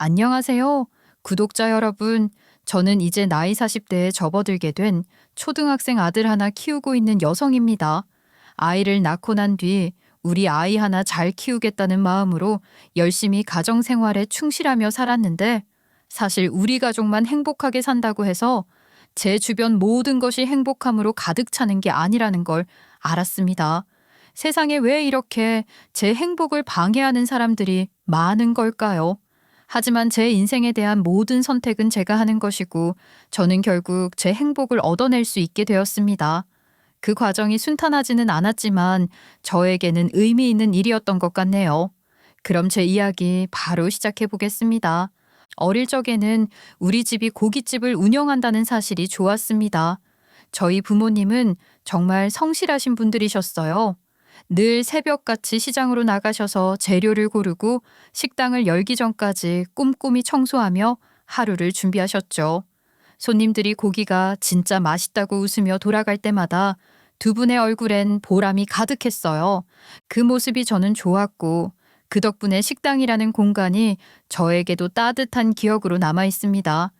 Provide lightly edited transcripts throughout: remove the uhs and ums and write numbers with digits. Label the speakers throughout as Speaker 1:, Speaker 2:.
Speaker 1: 안녕하세요. 구독자 여러분. 저는 이제 나이 40대에 접어들게 된 초등학생 아들 하나 키우고 있는 여성입니다. 아이를 낳고 난 뒤 우리 아이 하나 잘 키우겠다는 마음으로 열심히 가정 생활에 충실하며 살았는데 사실 우리 가족만 행복하게 산다고 해서 제 주변 모든 것이 행복함으로 가득 차는 게 아니라는 걸 알았습니다. 세상에 왜 이렇게 제 행복을 방해하는 사람들이 많은 걸까요? 하지만 제 인생에 대한 모든 선택은 제가 하는 것이고 저는 결국 제 행복을 얻어낼 수 있게 되었습니다. 그 과정이 순탄하지는 않았지만 저에게는 의미 있는 일이었던 것 같네요. 그럼 제 이야기 바로 시작해 보겠습니다. 어릴 적에는 우리 집이 고깃집을 운영한다는 사실이 좋았습니다. 저희 부모님은 정말 성실하신 분들이셨어요. 늘 새벽같이 시장으로 나가셔서 재료를 고르고 식당을 열기 전까지 꼼꼼히 청소하며 하루를 준비하셨죠. 손님들이 고기가 진짜 맛있다고 웃으며 돌아갈 때마다 두 분의 얼굴엔 보람이 가득했어요. 그 모습이 저는 좋았고 그 덕분에 식당이라는 공간이 저에게도 따뜻한 기억으로 남아 있습니다.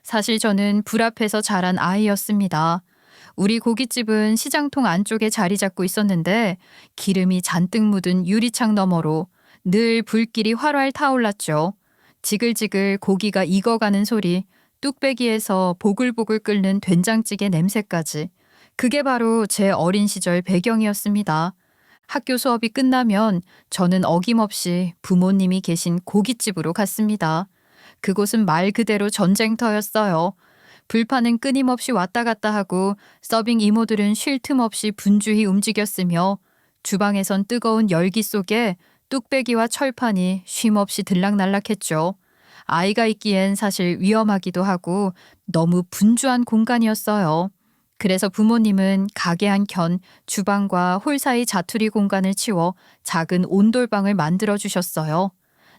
Speaker 1: 사실 저는 불 앞에서 자란 아이였습니다. 우리 고깃집은 시장통 안쪽에 자리 잡고 있었는데 기름이 잔뜩 묻은 유리창 너머로 늘 불길이 활활 타올랐죠. 지글지글 고기가 익어가는 소리, 뚝배기에서 보글보글 끓는 된장찌개 냄새까지. 그게 바로 제 어린 시절 배경이었습니다. 학교 수업이 끝나면 저는 어김없이 부모님이 계신 고깃집으로 갔습니다. 그곳은 말 그대로 전쟁터였어요. 불판은 끊임없이 왔다 갔다 하고 서빙 이모들은 쉴 틈 없이 분주히 움직였으며 주방에선 뜨거운 열기 속에 뚝배기와 철판이 쉼없이 들락날락했죠. 아이가 있기엔 사실 위험하기도 하고 너무 분주한 공간이었어요. 그래서 부모님은 가게 한켠 주방과 홀 사이 자투리 공간을 치워 작은 온돌방을 만들어 주셨어요.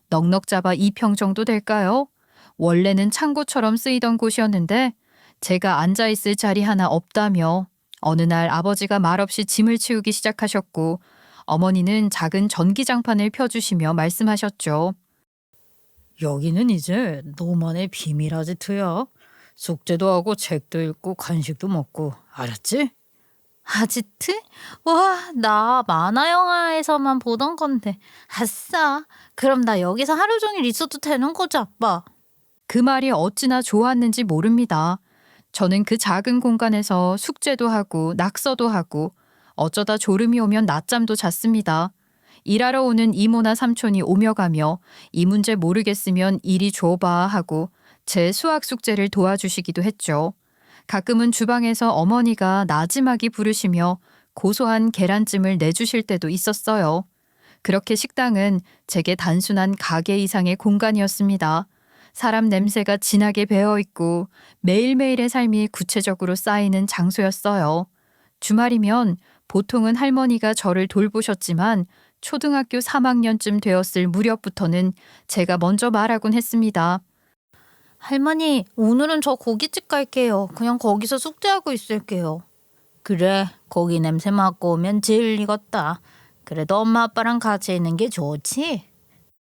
Speaker 1: 넉넉 잡아 2평 정도 될까요? 원래는 창고처럼 쓰이던 곳이었는데 제가 앉아있을 자리 하나 없다며 어느 날 아버지가 말없이 짐을 치우기 시작하셨고 어머니는 작은 전기장판을 펴주시며 말씀하셨죠.
Speaker 2: 여기는 이제 너만의 비밀 아지트야. 숙제도 하고 책도 읽고 간식도 먹고 알았지?
Speaker 3: 아지트? 와, 나 만화 영화에서만 보던 건데. 아싸. 그럼 나 여기서 하루 종일 있어도 되는 거지, 아빠?
Speaker 1: 그 말이 어찌나 좋았는지 모릅니다. 저는 그 작은 공간에서 숙제도 하고 낙서도 하고 어쩌다 졸음이 오면 낮잠도 잤습니다. 일하러 오는 이모나 삼촌이 오며 가며 이 문제 모르겠으면 이리 줘봐 하고 제 수학 숙제를 도와주시기도 했죠. 가끔은 주방에서 어머니가 나지막이 부르시며 고소한 계란찜을 내주실 때도 있었어요. 그렇게 식당은 제게 단순한 가게 이상의 공간이었습니다. 사람 냄새가 진하게 배어있고 매일매일의 삶이 구체적으로 쌓이는 장소였어요. 주말이면 보통은 할머니가 저를 돌보셨지만 초등학교 3학년쯤 되었을 무렵부터는 제가 먼저 말하곤 했습니다.
Speaker 3: 할머니, 오늘은 저 고깃집 갈게요. 그냥 거기서 숙제하고 있을게요. 그래, 고기 냄새 맡고 오면 제일 익었다. 그래도 엄마 아빠랑 같이 있는 게 좋지?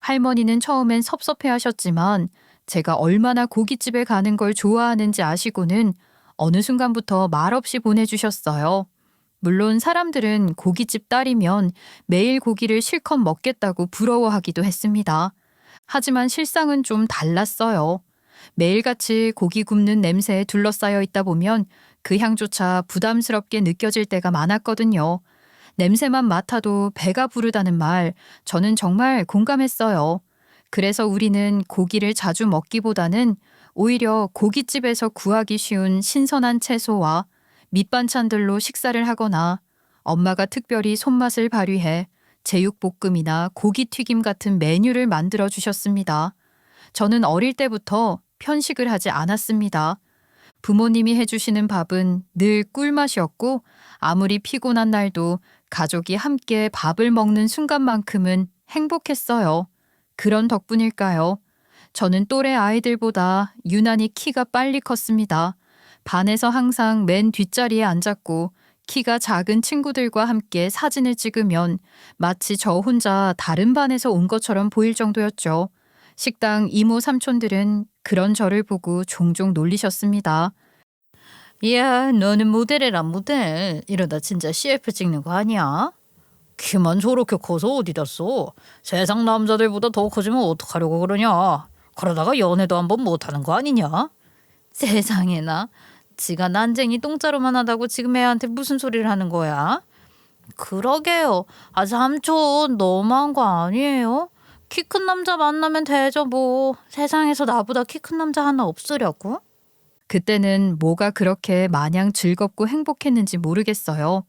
Speaker 1: 할머니는 처음엔 섭섭해하셨지만 제가 얼마나 고깃집에 가는 걸 좋아하는지 아시고는 어느 순간부터 말없이 보내주셨어요. 물론 사람들은 고깃집 딸이면 매일 고기를 실컷 먹겠다고 부러워하기도 했습니다. 하지만 실상은 좀 달랐어요. 매일같이 고기 굽는 냄새에 둘러싸여 있다 보면 그 향조차 부담스럽게 느껴질 때가 많았거든요. 냄새만 맡아도 배가 부르다는 말, 저는 정말 공감했어요. 그래서 우리는 고기를 자주 먹기보다는 오히려 고깃집에서 구하기 쉬운 신선한 채소와 밑반찬들로 식사를 하거나 엄마가 특별히 손맛을 발휘해 제육볶음이나 고기튀김 같은 메뉴를 만들어 주셨습니다. 저는 어릴 때부터 편식을 하지 않았습니다. 부모님이 해주시는 밥은 늘 꿀맛이었고 아무리 피곤한 날도 가족이 함께 밥을 먹는 순간만큼은 행복했어요. 그런 덕분일까요? 저는 또래 아이들보다 유난히 키가 빨리 컸습니다. 반에서 항상 맨 뒷자리에 앉았고 키가 작은 친구들과 함께 사진을 찍으면 마치 저 혼자 다른 반에서 온 것처럼 보일 정도였죠. 식당 이모 삼촌들은 그런 저를 보고 종종 놀리셨습니다.
Speaker 2: 이야, 너는 모델이라 모델. 이러다 진짜 CF 찍는 거 아니야? 키만 저렇게 커서 어디다 써? 세상 남자들보다 더 커지면 어떡하려고 그러냐? 그러다가 연애도 한번 못하는 거 아니냐?
Speaker 3: 세상에나. 지가 난쟁이 똥자루만 하다고 지금 애한테 무슨 소리를 하는 거야? 그러게요. 아, 삼촌 너무한 거 아니에요? 키 큰 남자 만나면 되죠 뭐. 세상에서 나보다 키 큰 남자 하나 없으려고?
Speaker 1: 그때는 뭐가 그렇게 마냥 즐겁고 행복했는지 모르겠어요.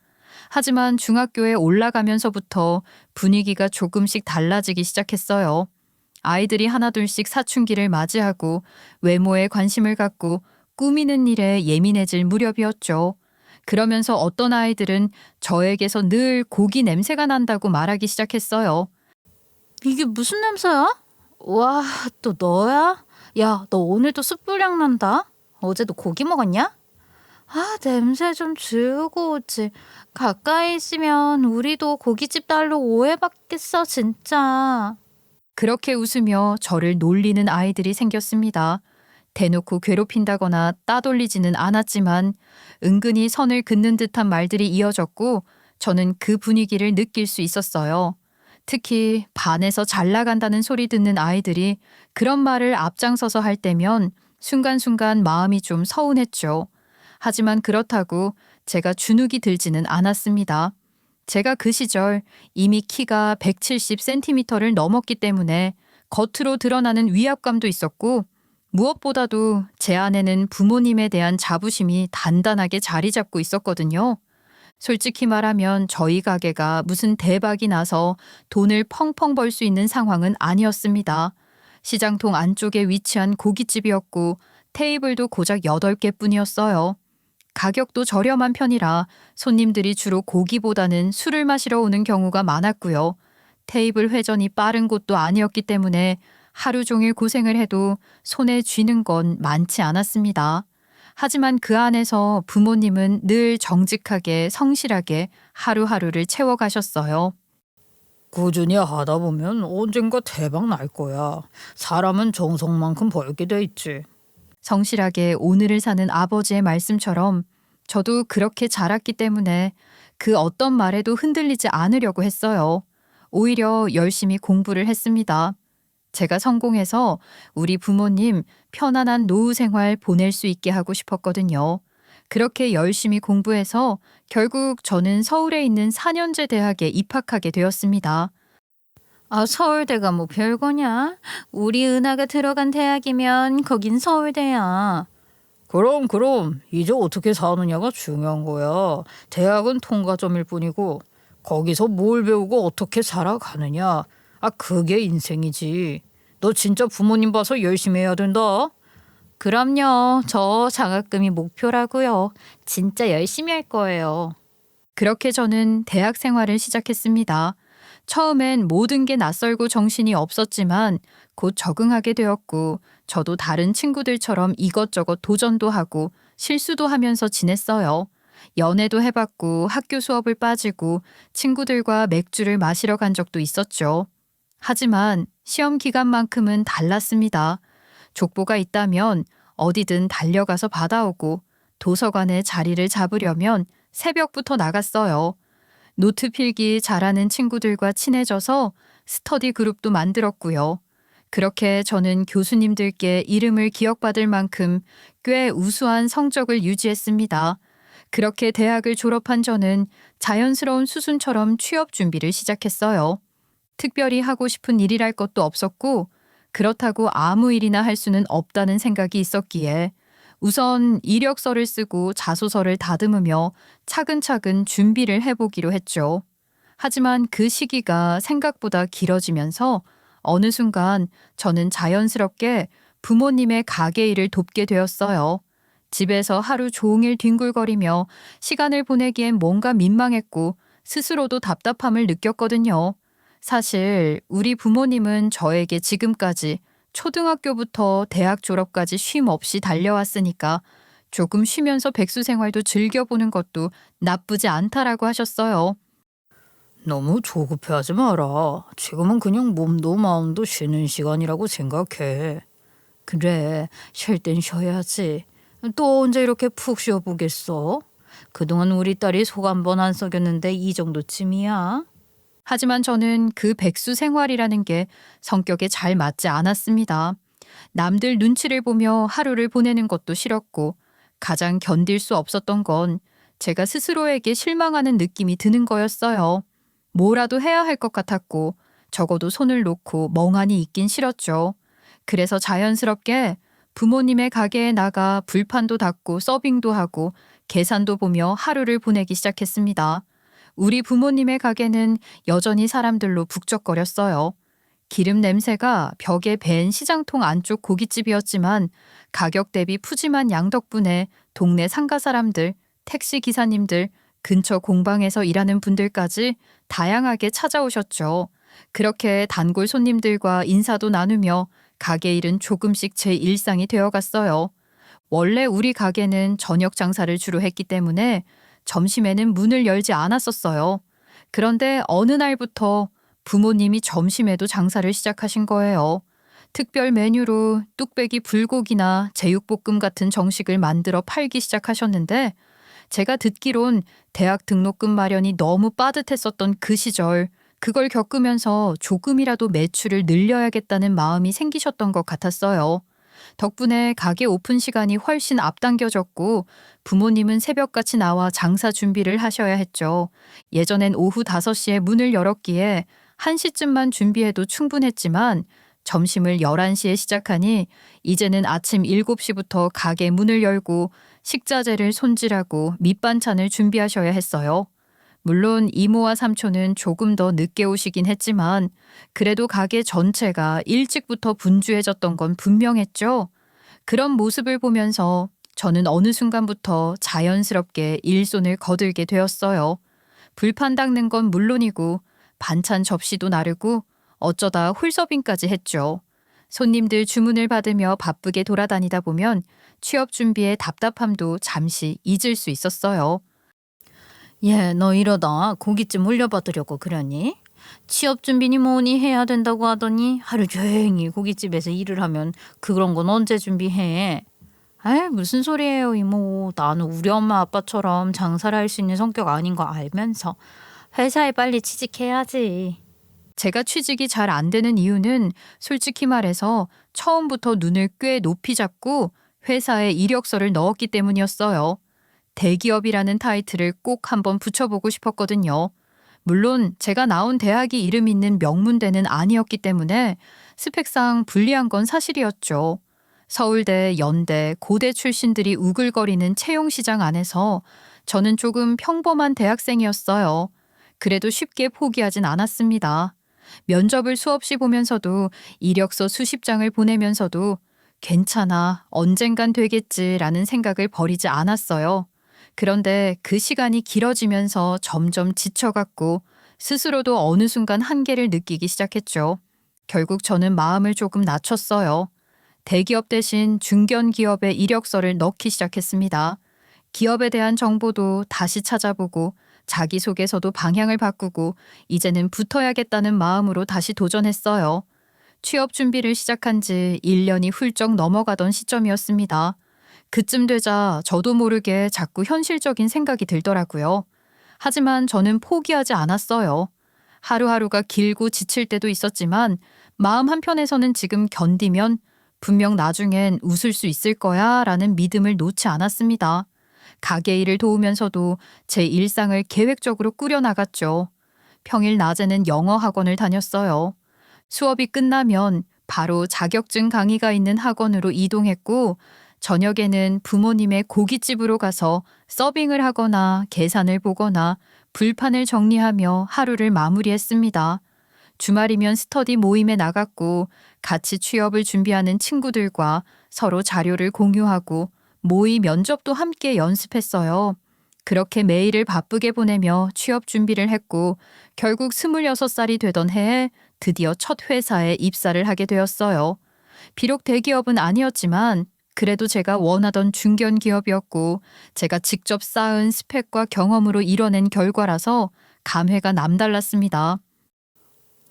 Speaker 1: 하지만 중학교에 올라가면서부터 분위기가 조금씩 달라지기 시작했어요. 아이들이 하나둘씩 사춘기를 맞이하고 외모에 관심을 갖고 꾸미는 일에 예민해질 무렵이었죠. 그러면서 어떤 아이들은 저에게서 늘 고기 냄새가 난다고 말하기 시작했어요.
Speaker 3: 이게 무슨 냄새야? 와, 또 너야? 야, 너 오늘도 숯불향 난다? 어제도 고기 먹었냐? 아, 냄새 좀 지우고 오지. 가까이 있으면 우리도 고깃집 딸로 오해받겠어, 진짜.
Speaker 1: 그렇게 웃으며 저를 놀리는 아이들이 생겼습니다. 대놓고 괴롭힌다거나 따돌리지는 않았지만 은근히 선을 긋는 듯한 말들이 이어졌고 저는 그 분위기를 느낄 수 있었어요. 특히 반에서 잘 나간다는 소리 듣는 아이들이 그런 말을 앞장서서 할 때면 순간순간 마음이 좀 서운했죠. 하지만 그렇다고 제가 주눅이 들지는 않았습니다. 제가 그 시절 이미 키가 170cm를 넘었기 때문에 겉으로 드러나는 위압감도 있었고 무엇보다도 제 안에는 부모님에 대한 자부심이 단단하게 자리 잡고 있었거든요. 솔직히 말하면 저희 가게가 무슨 대박이 나서 돈을 펑펑 벌 수 있는 상황은 아니었습니다. 시장통 안쪽에 위치한 고깃집이었고 테이블도 고작 8개 뿐이었어요. 가격도 저렴한 편이라 손님들이 주로 고기보다는 술을 마시러 오는 경우가 많았고요. 테이블 회전이 빠른 곳도 아니었기 때문에 하루 종일 고생을 해도 손에 쥐는 건 많지 않았습니다. 하지만 그 안에서 부모님은 늘 정직하게 성실하게 하루하루를 채워가셨어요.
Speaker 2: 꾸준히 하다 보면 언젠가 대박 날 거야. 사람은 정성만큼 벌게 돼 있지.
Speaker 1: 성실하게 오늘을 사는 아버지의 말씀처럼 저도 그렇게 자랐기 때문에 그 어떤 말에도 흔들리지 않으려고 했어요. 오히려 열심히 공부를 했습니다. 제가 성공해서 우리 부모님 편안한 노후 생활 보낼 수 있게 하고 싶었거든요. 그렇게 열심히 공부해서 결국 저는 서울에 있는 4년제 대학에 입학하게 되었습니다.
Speaker 3: 아, 서울대가 뭐 별거냐? 우리 은하가 들어간 대학이면 거긴 서울대야.
Speaker 2: 그럼 이제 어떻게 사느냐가 중요한 거야. 대학은 통과점일 뿐이고 거기서 뭘 배우고 어떻게 살아가느냐. 아, 그게 인생이지. 너 진짜 부모님 봐서 열심히 해야 된다.
Speaker 3: 그럼요. 저 장학금이 목표라고요. 진짜 열심히 할 거예요.
Speaker 1: 그렇게 저는 대학 생활을 시작했습니다. 처음엔 모든 게 낯설고 정신이 없었지만 곧 적응하게 되었고 저도 다른 친구들처럼 이것저것 도전도 하고 실수도 하면서 지냈어요. 연애도 해봤고 학교 수업을 빠지고 친구들과 맥주를 마시러 간 적도 있었죠. 하지만 시험 기간만큼은 달랐습니다. 족보가 있다면 어디든 달려가서 받아오고 도서관에 자리를 잡으려면 새벽부터 나갔어요. 노트 필기 잘하는 친구들과 친해져서 스터디 그룹도 만들었고요. 그렇게 저는 교수님들께 이름을 기억받을 만큼 꽤 우수한 성적을 유지했습니다. 그렇게 대학을 졸업한 저는 자연스러운 수순처럼 취업 준비를 시작했어요. 특별히 하고 싶은 일이랄 것도 없었고 그렇다고 아무 일이나 할 수는 없다는 생각이 있었기에 우선 이력서를 쓰고 자소서를 다듬으며 차근차근 준비를 해보기로 했죠. 하지만 그 시기가 생각보다 길어지면서 어느 순간 저는 자연스럽게 부모님의 가게 일을 돕게 되었어요. 집에서 하루 종일 뒹굴거리며 시간을 보내기엔 뭔가 민망했고 스스로도 답답함을 느꼈거든요. 사실 우리 부모님은 저에게 지금까지 초등학교부터 대학 졸업까지 쉼 없이 달려왔으니까 조금 쉬면서 백수 생활도 즐겨보는 것도 나쁘지 않다라고 하셨어요.
Speaker 2: 너무 조급해하지 마라. 지금은 그냥 몸도 마음도 쉬는 시간이라고 생각해. 그래, 쉴 땐 쉬어야지. 또 언제 이렇게 푹 쉬어보겠어? 그동안 우리 딸이 속 한 번 안 썩였는데 이 정도쯤이야?
Speaker 1: 하지만 저는 그 백수 생활이라는 게 성격에 잘 맞지 않았습니다. 남들 눈치를 보며 하루를 보내는 것도 싫었고 가장 견딜 수 없었던 건 제가 스스로에게 실망하는 느낌이 드는 거였어요. 뭐라도 해야 할 것 같았고 적어도 손을 놓고 멍하니 있긴 싫었죠. 그래서 자연스럽게 부모님의 가게에 나가 불판도 닦고 서빙도 하고 계산도 보며 하루를 보내기 시작했습니다. 우리 부모님의 가게는 여전히 사람들로 북적거렸어요. 기름 냄새가 벽에 밴 시장통 안쪽 고깃집이었지만 가격 대비 푸짐한 양 덕분에 동네 상가 사람들, 택시 기사님들, 근처 공방에서 일하는 분들까지 다양하게 찾아오셨죠. 그렇게 단골 손님들과 인사도 나누며 가게 일은 조금씩 제 일상이 되어갔어요. 원래 우리 가게는 저녁 장사를 주로 했기 때문에 점심에는 문을 열지 않았었어요. 그런데 어느 날부터 부모님이 점심에도 장사를 시작하신 거예요. 특별 메뉴로 뚝배기 불고기나 제육볶음 같은 정식을 만들어 팔기 시작하셨는데 제가 듣기론 대학 등록금 마련이 너무 빠듯했었던 그 시절 그걸 겪으면서 조금이라도 매출을 늘려야겠다는 마음이 생기셨던 것 같았어요. 덕분에 가게 오픈 시간이 훨씬 앞당겨졌고 부모님은 새벽같이 나와 장사 준비를 하셔야 했죠. 예전엔 오후 5시에 문을 열었기에 1시쯤만 준비해도 충분했지만 점심을 11시에 시작하니 이제는 아침 7시부터 가게 문을 열고 식자재를 손질하고 밑반찬을 준비하셔야 했어요. 물론 이모와 삼촌은 조금 더 늦게 오시긴 했지만 그래도 가게 전체가 일찍부터 분주해졌던 건 분명했죠. 그런 모습을 보면서 저는 어느 순간부터 자연스럽게 일손을 거들게 되었어요. 불판 닦는 건 물론이고 반찬 접시도 나르고 어쩌다 홀서빙까지 했죠. 손님들 주문을 받으며 바쁘게 돌아다니다 보면 취업 준비의 답답함도 잠시 잊을 수 있었어요.
Speaker 2: 얘, 너 이러다 고깃집 물려받으려고 그러니? 취업 준비니 뭐니 해야 된다고 하더니 하루 종일 고깃집에서 일을 하면 그런 건 언제 준비해? 아이, 무슨 소리예요, 이모. 나는 우리 엄마 아빠처럼 장사를 할 수 있는 성격 아닌 거 알면서 회사에 빨리 취직해야지.
Speaker 1: 제가 취직이 잘 안 되는 이유는 솔직히 말해서 처음부터 눈을 꽤 높이 잡고 회사에 이력서를 넣었기 때문이었어요. 대기업이라는 타이틀을 꼭 한번 붙여보고 싶었거든요. 물론 제가 나온 대학이 이름 있는 명문대는 아니었기 때문에 스펙상 불리한 건 사실이었죠. 서울대, 연대, 고대 출신들이 우글거리는 채용시장 안에서 저는 조금 평범한 대학생이었어요. 그래도 쉽게 포기하진 않았습니다. 면접을 수없이 보면서도 이력서 수십 장을 보내면서도 괜찮아, 언젠간 되겠지라는 생각을 버리지 않았어요. 그런데 그 시간이 길어지면서 점점 지쳐갔고 스스로도 어느 순간 한계를 느끼기 시작했죠. 결국 저는 마음을 조금 낮췄어요. 대기업 대신 중견 기업에 이력서를 넣기 시작했습니다. 기업에 대한 정보도 다시 찾아보고 자기소개서도 방향을 바꾸고 이제는 붙어야겠다는 마음으로 다시 도전했어요. 취업 준비를 시작한 지 1년이 훌쩍 넘어가던 시점이었습니다. 그쯤 되자 저도 모르게 자꾸 현실적인 생각이 들더라고요. 하지만 저는 포기하지 않았어요. 하루하루가 길고 지칠 때도 있었지만 마음 한편에서는 지금 견디면 분명 나중엔 웃을 수 있을 거야 라는 믿음을 놓지 않았습니다. 가게 일을 도우면서도 제 일상을 계획적으로 꾸려나갔죠. 평일 낮에는 영어 학원을 다녔어요. 수업이 끝나면 바로 자격증 강의가 있는 학원으로 이동했고 저녁에는 부모님의 고깃집으로 가서 서빙을 하거나 계산을 보거나 불판을 정리하며 하루를 마무리했습니다. 주말이면 스터디 모임에 나갔고 같이 취업을 준비하는 친구들과 서로 자료를 공유하고 모의 면접도 함께 연습했어요. 그렇게 매일을 바쁘게 보내며 취업 준비를 했고 결국 26살이 되던 해에 드디어 첫 회사에 입사를 하게 되었어요. 비록 대기업은 아니었지만 그래도 제가 원하던 중견 기업이었고 제가 직접 쌓은 스펙과 경험으로 이뤄낸 결과라서 감회가 남달랐습니다.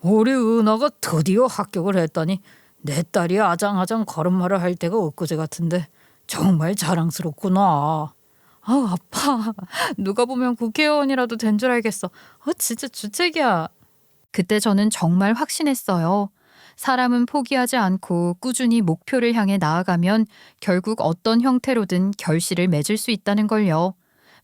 Speaker 2: 우리 은하가 드디어 합격을 했다니 내 딸이 아장아장 걸음마를 할 때가 엊그제 같은데 정말 자랑스럽구나.
Speaker 1: 아파. 누가 보면 국회의원이라도 된 줄 알겠어. 진짜 주책이야. 그때 저는 정말 확신했어요. 사람은 포기하지 않고 꾸준히 목표를 향해 나아가면 결국 어떤 형태로든 결실을 맺을 수 있다는 걸요.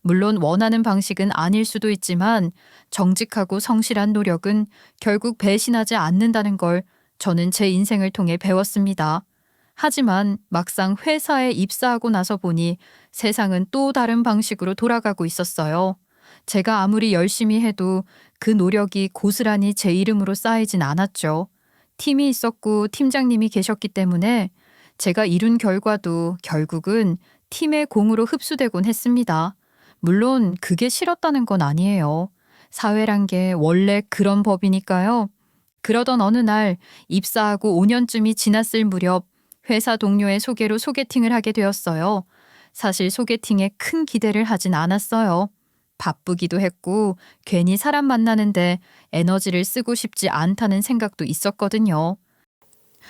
Speaker 1: 물론 원하는 방식은 아닐 수도 있지만 정직하고 성실한 노력은 결국 배신하지 않는다는 걸 저는 제 인생을 통해 배웠습니다. 하지만 막상 회사에 입사하고 나서 보니 세상은 또 다른 방식으로 돌아가고 있었어요. 제가 아무리 열심히 해도 그 노력이 고스란히 제 이름으로 쌓이진 않았죠. 팀이 있었고 팀장님이 계셨기 때문에 제가 이룬 결과도 결국은 팀의 공으로 흡수되곤 했습니다. 물론 그게 싫었다는 건 아니에요. 사회란 게 원래 그런 법이니까요. 그러던 어느 날 입사하고 5년쯤이 지났을 무렵 회사 동료의 소개로 소개팅을 하게 되었어요. 사실 소개팅에 큰 기대를 하진 않았어요. 바쁘기도 했고 괜히 사람 만나는데 에너지를 쓰고 싶지 않다는 생각도 있었거든요.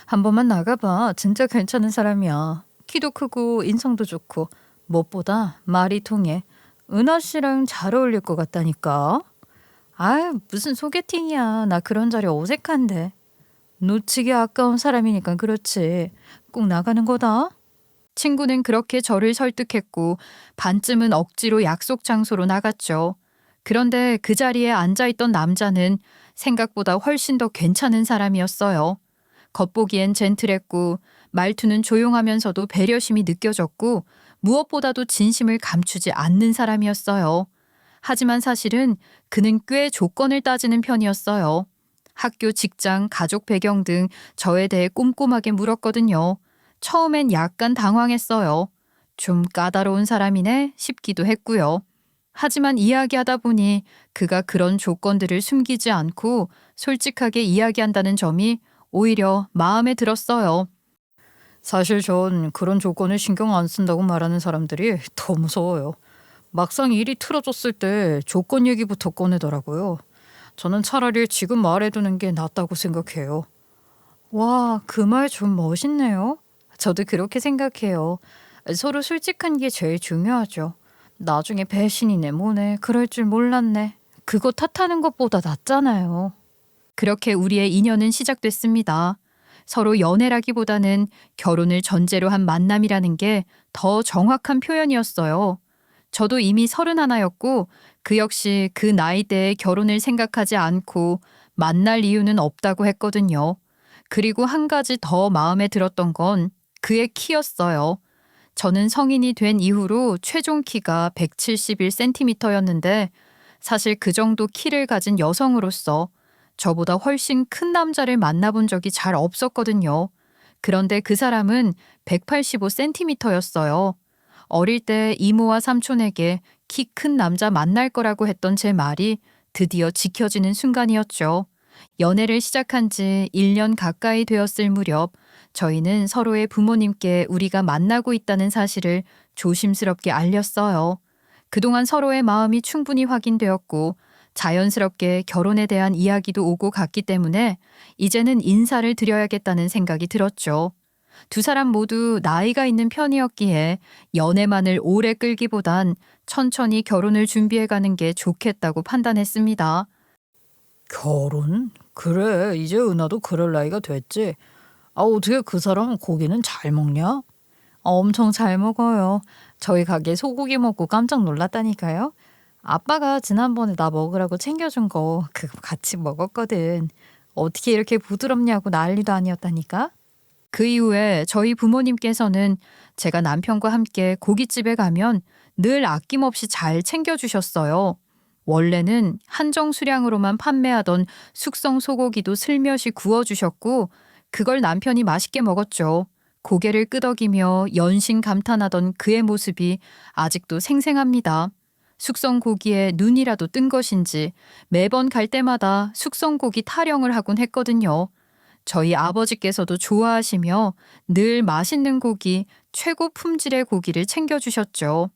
Speaker 1: 한 번만 나가봐. 진짜 괜찮은 사람이야. 키도 크고 인성도 좋고 무엇보다 말이 통해. 은하 씨랑 잘 어울릴 것 같다니까. 무슨 소개팅이야. 나 그런 자리 어색한데. 놓치기 아까운 사람이니까 그렇지. 꼭 나가는 거다. 친구는 그렇게 저를 설득했고 반쯤은 억지로 약속 장소로 나갔죠. 그런데 그 자리에 앉아있던 남자는 생각보다 훨씬 더 괜찮은 사람이었어요. 겉보기엔 젠틀했고 말투는 조용하면서도 배려심이 느껴졌고 무엇보다도 진심을 감추지 않는 사람이었어요. 하지만 사실은 그는 꽤 조건을 따지는 편이었어요. 학교, 직장, 가족 배경 등 저에 대해 꼼꼼하게 물었거든요. 처음엔 약간 당황했어요. 좀 까다로운 사람이네 싶기도 했고요. 하지만 이야기하다 보니 그가 그런 조건들을 숨기지 않고 솔직하게 이야기한다는 점이 오히려 마음에 들었어요.
Speaker 2: 사실 전 그런 조건을 신경 안 쓴다고 말하는 사람들이 더 무서워요. 막상 일이 틀어졌을 때 조건 얘기부터 꺼내더라고요. 저는 차라리 지금 말해두는 게 낫다고 생각해요.
Speaker 1: 와, 그 말 좀 멋있네요. 저도 그렇게 생각해요. 서로 솔직한 게 제일 중요하죠. 나중에 배신이네 뭐네 그럴 줄 몰랐네. 그거 탓하는 것보다 낫잖아요. 그렇게 우리의 인연은 시작됐습니다. 서로 연애라기보다는 결혼을 전제로 한 만남이라는 게 더 정확한 표현이었어요. 저도 이미 31였고 그 역시 그 나이대에 결혼을 생각하지 않고 만날 이유는 없다고 했거든요. 그리고 한 가지 더 마음에 들었던 건 그의 키였어요. 저는 성인이 된 이후로 최종 키가 171cm였는데 사실 그 정도 키를 가진 여성으로서 저보다 훨씬 큰 남자를 만나본 적이 잘 없었거든요. 그런데 그 사람은 185cm였어요. 어릴 때 이모와 삼촌에게 키 큰 남자 만날 거라고 했던 제 말이 드디어 지켜지는 순간이었죠. 연애를 시작한 지 1년 가까이 되었을 무렵 저희는 서로의 부모님께 우리가 만나고 있다는 사실을 조심스럽게 알렸어요. 그동안 서로의 마음이 충분히 확인되었고 자연스럽게 결혼에 대한 이야기도 오고 갔기 때문에 이제는 인사를 드려야겠다는 생각이 들었죠. 두 사람 모두 나이가 있는 편이었기에 연애만을 오래 끌기보단 천천히 결혼을 준비해가는 게 좋겠다고 판단했습니다.
Speaker 2: 결혼? 그래, 이제 은하도 그럴 나이가 됐지. 어떻게 그 사람은 고기는 잘 먹냐?
Speaker 1: 엄청 잘 먹어요. 저희 가게 소고기 먹고 깜짝 놀랐다니까요. 아빠가 지난번에 나 먹으라고 챙겨준 거 그거 같이 먹었거든. 어떻게 이렇게 부드럽냐고 난리도 아니었다니까. 그 이후에 저희 부모님께서는 제가 남편과 함께 고깃집에 가면 늘 아낌없이 잘 챙겨주셨어요. 원래는 한정 수량으로만 판매하던 숙성 소고기도 슬며시 구워주셨고 그걸 남편이 맛있게 먹었죠. 고개를 끄덕이며 연신 감탄하던 그의 모습이 아직도 생생합니다. 숙성 고기에 눈이라도 뜬 것인지 매번 갈 때마다 숙성 고기 타령을 하곤 했거든요. 저희 아버지께서도 좋아하시며 늘 맛있는 고기, 최고 품질의 고기를 챙겨주셨죠.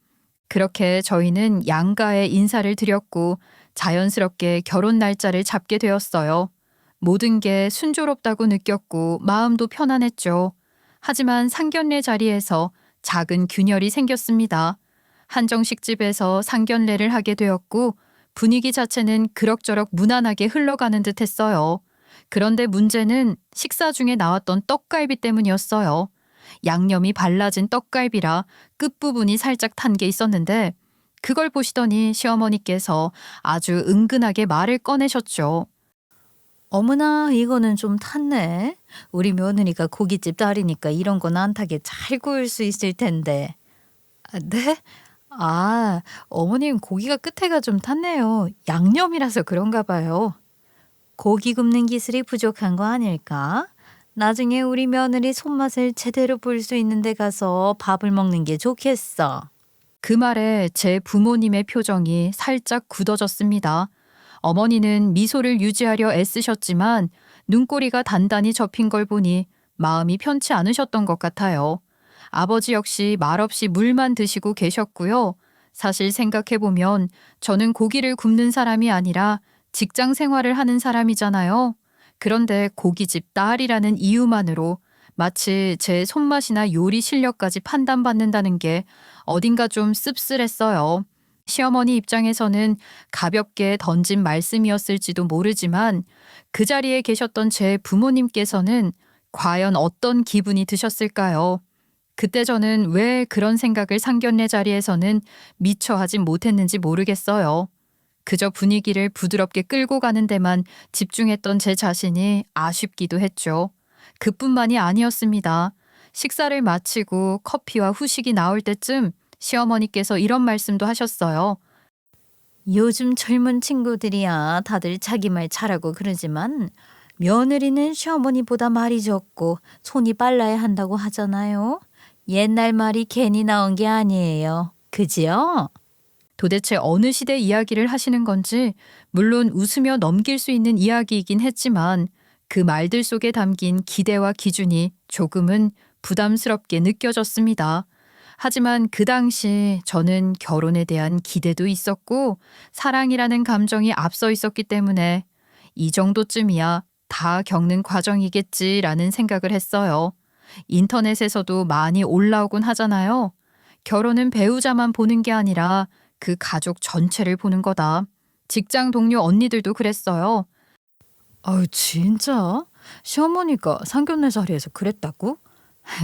Speaker 1: 그렇게 저희는 양가에 인사를 드렸고 자연스럽게 결혼 날짜를 잡게 되었어요. 모든 게 순조롭다고 느꼈고 마음도 편안했죠. 하지만 상견례 자리에서 작은 균열이 생겼습니다. 한정식 집에서 상견례를 하게 되었고 분위기 자체는 그럭저럭 무난하게 흘러가는 듯 했어요. 그런데 문제는 식사 중에 나왔던 떡갈비 때문이었어요. 양념이 발라진 떡갈비라 끝부분이 살짝 탄 게 있었는데 그걸 보시더니 시어머니께서 아주 은근하게 말을 꺼내셨죠.
Speaker 3: 어머나 이거는 좀 탔네. 우리 며느리가 고깃집 딸이니까 이런 건 안 타게 잘 구울 수 있을 텐데.
Speaker 1: 아, 네? 아, 어머님 고기가 끝에가 좀 탔네요. 양념이라서 그런가 봐요.
Speaker 3: 고기 굽는 기술이 부족한 거 아닐까? 나중에 우리 며느리 손맛을 제대로 볼 수 있는 데 가서 밥을 먹는 게 좋겠어.
Speaker 1: 그 말에 제 부모님의 표정이 살짝 굳어졌습니다. 어머니는 미소를 유지하려 애쓰셨지만 눈꼬리가 단단히 접힌 걸 보니 마음이 편치 않으셨던 것 같아요. 아버지 역시 말없이 물만 드시고 계셨고요. 사실 생각해보면 저는 고기를 굽는 사람이 아니라 직장 생활을 하는 사람이잖아요. 그런데 고깃집 딸이라는 이유만으로 마치 제 손맛이나 요리 실력까지 판단받는다는 게 어딘가 좀 씁쓸했어요. 시어머니 입장에서는 가볍게 던진 말씀이었을지도 모르지만 그 자리에 계셨던 제 부모님께서는 과연 어떤 기분이 드셨을까요? 그때 저는 왜 그런 생각을 상견례 자리에서는 미처 하진 못했는지 모르겠어요. 그저 분위기를 부드럽게 끌고 가는 데만 집중했던 제 자신이 아쉽기도 했죠. 그뿐만이 아니었습니다. 식사를 마치고 커피와 후식이 나올 때쯤 시어머니께서 이런 말씀도 하셨어요.
Speaker 3: 요즘 젊은 친구들이야 다들 자기 말 잘하고 그러지만 며느리는 시어머니보다 말이 적고 손이 빨라야 한다고 하잖아요. 옛날 말이 괜히 나온 게 아니에요. 그지요?
Speaker 1: 도대체 어느 시대 이야기를 하시는 건지 물론 웃으며 넘길 수 있는 이야기이긴 했지만 그 말들 속에 담긴 기대와 기준이 조금은 부담스럽게 느껴졌습니다. 하지만 그 당시 저는 결혼에 대한 기대도 있었고 사랑이라는 감정이 앞서 있었기 때문에 이 정도쯤이야 다 겪는 과정이겠지라는 생각을 했어요. 인터넷에서도 많이 올라오곤 하잖아요. 결혼은 배우자만 보는 게 아니라 그 가족 전체를 보는 거다. 직장 동료 언니들도 그랬어요.
Speaker 2: 아유 진짜? 시어머니가 상견례 자리에서 그랬다고?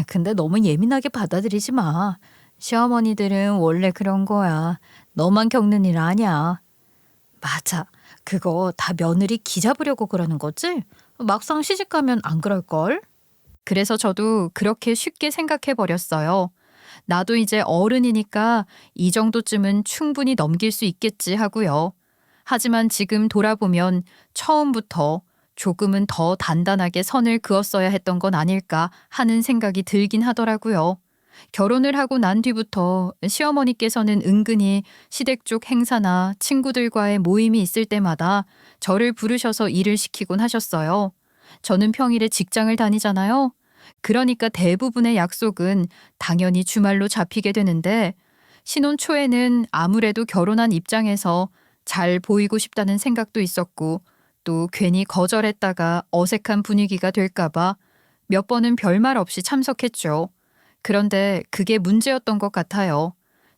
Speaker 2: 근데 너무 예민하게 받아들이지 마. 시어머니들은 원래 그런 거야. 너만 겪는 일 아니야. 맞아. 그거 다 며느리 기 잡으려고 그러는 거지? 막상 시집가면 안 그럴걸?
Speaker 1: 그래서 저도 그렇게 쉽게 생각해 버렸어요. 나도 이제 어른이니까 이 정도쯤은 충분히 넘길 수 있겠지 하고요. 하지만 지금 돌아보면 처음부터 조금은 더 단단하게 선을 그었어야 했던 건 아닐까 하는 생각이 들긴 하더라고요. 결혼을 하고 난 뒤부터 시어머니께서는 은근히 시댁 쪽 행사나 친구들과의 모임이 있을 때마다 저를 부르셔서 일을 시키곤 하셨어요. 저는 평일에 직장을 다니잖아요. 그러니까 대부분의 약속은 당연히 주말로 잡히게 되는데 신혼 초에는 아무래도 결혼한 입장에서 잘 보이고 싶다는 생각도 있었고 또 괜히 거절했다가 어색한 분위기가 될까봐 몇 번은 별말 없이 참석했죠. 그런데 그게 문제였던 것 같아요.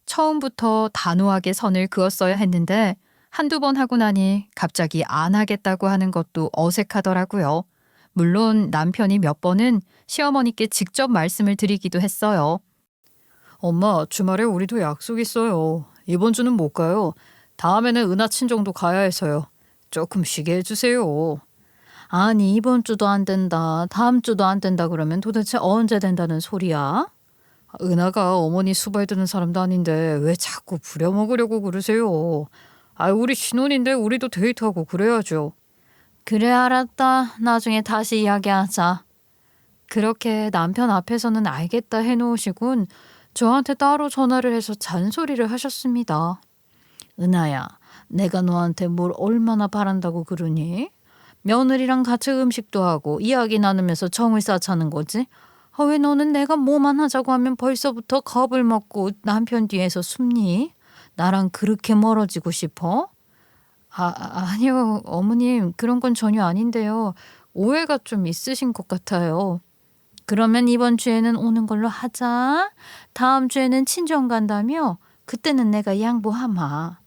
Speaker 1: 처음부터 단호하게 선을 그었어야 했는데 한두 번 하고 나니 갑자기 안 하겠다고 하는 것도 어색하더라고요. 물론 남편이 몇 번은 시어머니께 직접 말씀을 드리기도 했어요.
Speaker 2: 엄마 주말에 우리도 약속 있어요. 이번 주는 못 가요. 다음에는 은하친 정도 가야 해서요. 조금 쉬게 해주세요.
Speaker 3: 아니 이번 주도 안 된다. 다음 주도 안 된다 그러면 도대체 언제 된다는 소리야?
Speaker 2: 은하가 어머니 수발 드는 사람도 아닌데 왜 자꾸 부려먹으려고 그러세요. 아 우리 신혼인데 우리도 데이트하고 그래야죠.
Speaker 3: 그래 알았다. 나중에 다시 이야기하자.
Speaker 1: 그렇게 남편 앞에서는 알겠다 해놓으시곤 저한테 따로 전화를 해서 잔소리를 하셨습니다.
Speaker 3: 은하야, 내가 너한테 뭘 얼마나 바란다고 그러니? 며느리랑 같이 음식도 하고 이야기 나누면서 정을 쌓자는 거지? 아, 왜 너는 내가 뭐만 하자고 하면 벌써부터 겁을 먹고 남편 뒤에서 숨니? 나랑 그렇게 멀어지고 싶어?
Speaker 1: 아니요, 어머님. 그런 건 전혀 아닌데요. 오해가 좀 있으신 것 같아요.
Speaker 3: 그러면 이번 주에는 오는 걸로 하자. 다음 주에는 친정 간다며? 그때는 내가 양보하마.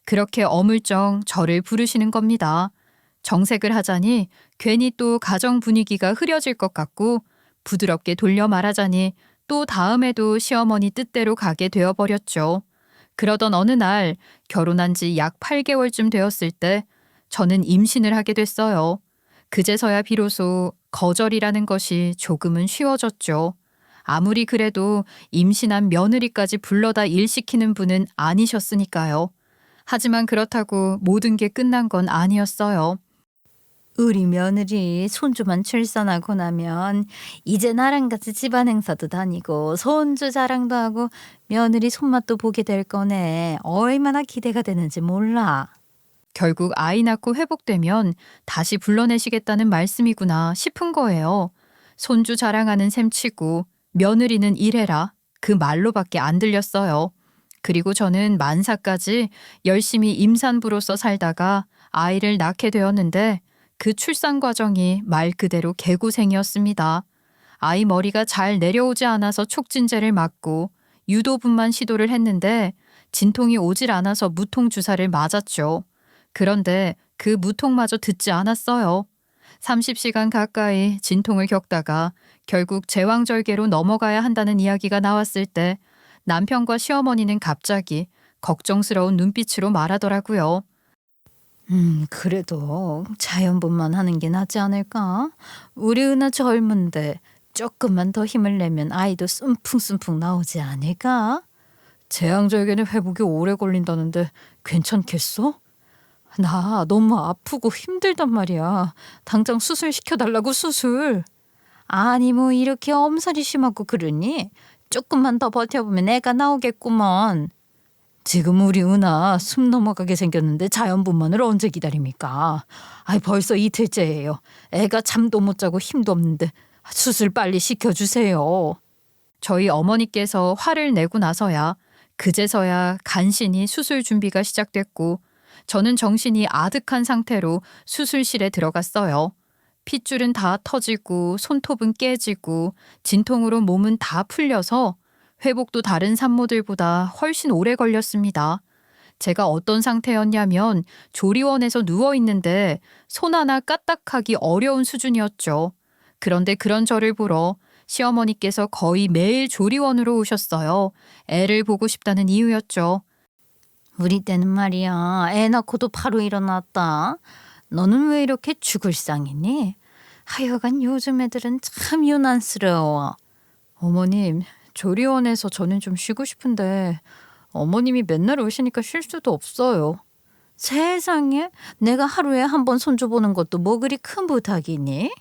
Speaker 1: 그렇게 어물쩡 저를 부르시는 겁니다. 정색을 하자니 괜히 또 가정 분위기가 흐려질 것 같고 부드럽게 돌려 말하자니 또 다음에도 시어머니 뜻대로 가게 되어버렸죠. 그러던 어느 날 결혼한 지 약 8개월쯤 되었을 때 저는 임신을 하게 됐어요. 그제서야 비로소 거절이라는 것이 조금은 쉬워졌죠. 아무리 그래도 임신한 며느리까지 불러다 일시키는 분은 아니셨으니까요. 하지만 그렇다고 모든 게 끝난 건 아니었어요.
Speaker 3: 우리 며느리 손주만 출산하고 나면 이제 나랑 같이 집안 행사도 다니고 손주 자랑도 하고 며느리 손맛도 보게 될 거네. 얼마나 기대가 되는지 몰라.
Speaker 1: 결국 아이 낳고 회복되면 다시 불러내시겠다는 말씀이구나 싶은 거예요. 손주 자랑하는 셈치고 며느리는 일해라. 그 말로밖에 안 들렸어요. 그리고 저는 만사까지 열심히 임산부로서 살다가 아이를 낳게 되었는데 그 출산 과정이 말 그대로 개고생이었습니다. 아이 머리가 잘 내려오지 않아서 촉진제를 맞고 유도분만 시도를 했는데 진통이 오질 않아서 무통 주사를 맞았죠. 그런데 그 무통마저 듣지 않았어요. 30시간 가까이 진통을 겪다가 결국 제왕절개로 넘어가야 한다는 이야기가 나왔을 때 남편과 시어머니는 갑자기 걱정스러운 눈빛으로 말하더라고요.
Speaker 3: 그래도 자연분만 하는 게 낫지 않을까? 우리 은하 젊은데 조금만 더 힘을 내면 아이도 숨풍숨풍 나오지 않을까?
Speaker 1: 제왕절개는 회복이 오래 걸린다는데 괜찮겠어? 나 너무 아프고 힘들단 말이야. 당장 수술시켜달라고 수술.
Speaker 3: 아니 뭐 이렇게 엄살이 심하고 그러니? 조금만 더 버텨보면 애가 나오겠구먼.
Speaker 1: 지금 우리 은하 숨 넘어가게 생겼는데 자연분만을 언제 기다립니까? 아이 벌써 이틀째예요. 애가 잠도 못 자고 힘도 없는데 수술 빨리 시켜주세요. 저희 어머니께서 화를 내고 나서야 그제서야 간신히 수술 준비가 시작됐고 저는 정신이 아득한 상태로 수술실에 들어갔어요. 핏줄은 다 터지고 손톱은 깨지고 진통으로 몸은 다 풀려서 회복도 다른 산모들보다 훨씬 오래 걸렸습니다. 제가 어떤 상태였냐면 조리원에서 누워있는데 손 하나 까딱하기 어려운 수준이었죠. 그런데 그런 저를 보러 시어머니께서 거의 매일 조리원으로 오셨어요. 애를 보고 싶다는 이유였죠.
Speaker 3: 우리 때는 말이야 애 낳고도 바로 일어났다. 너는 왜 이렇게 죽을 상이니? 하여간 요즘 애들은 참 유난스러워.
Speaker 1: 어머님, 조리원에서 저는 좀 쉬고 싶은데 어머님이 맨날 오시니까 쉴 수도 없어요.
Speaker 3: 세상에 내가 하루에 한 번 손주 보는 것도 뭐 그리 큰 부탁이니?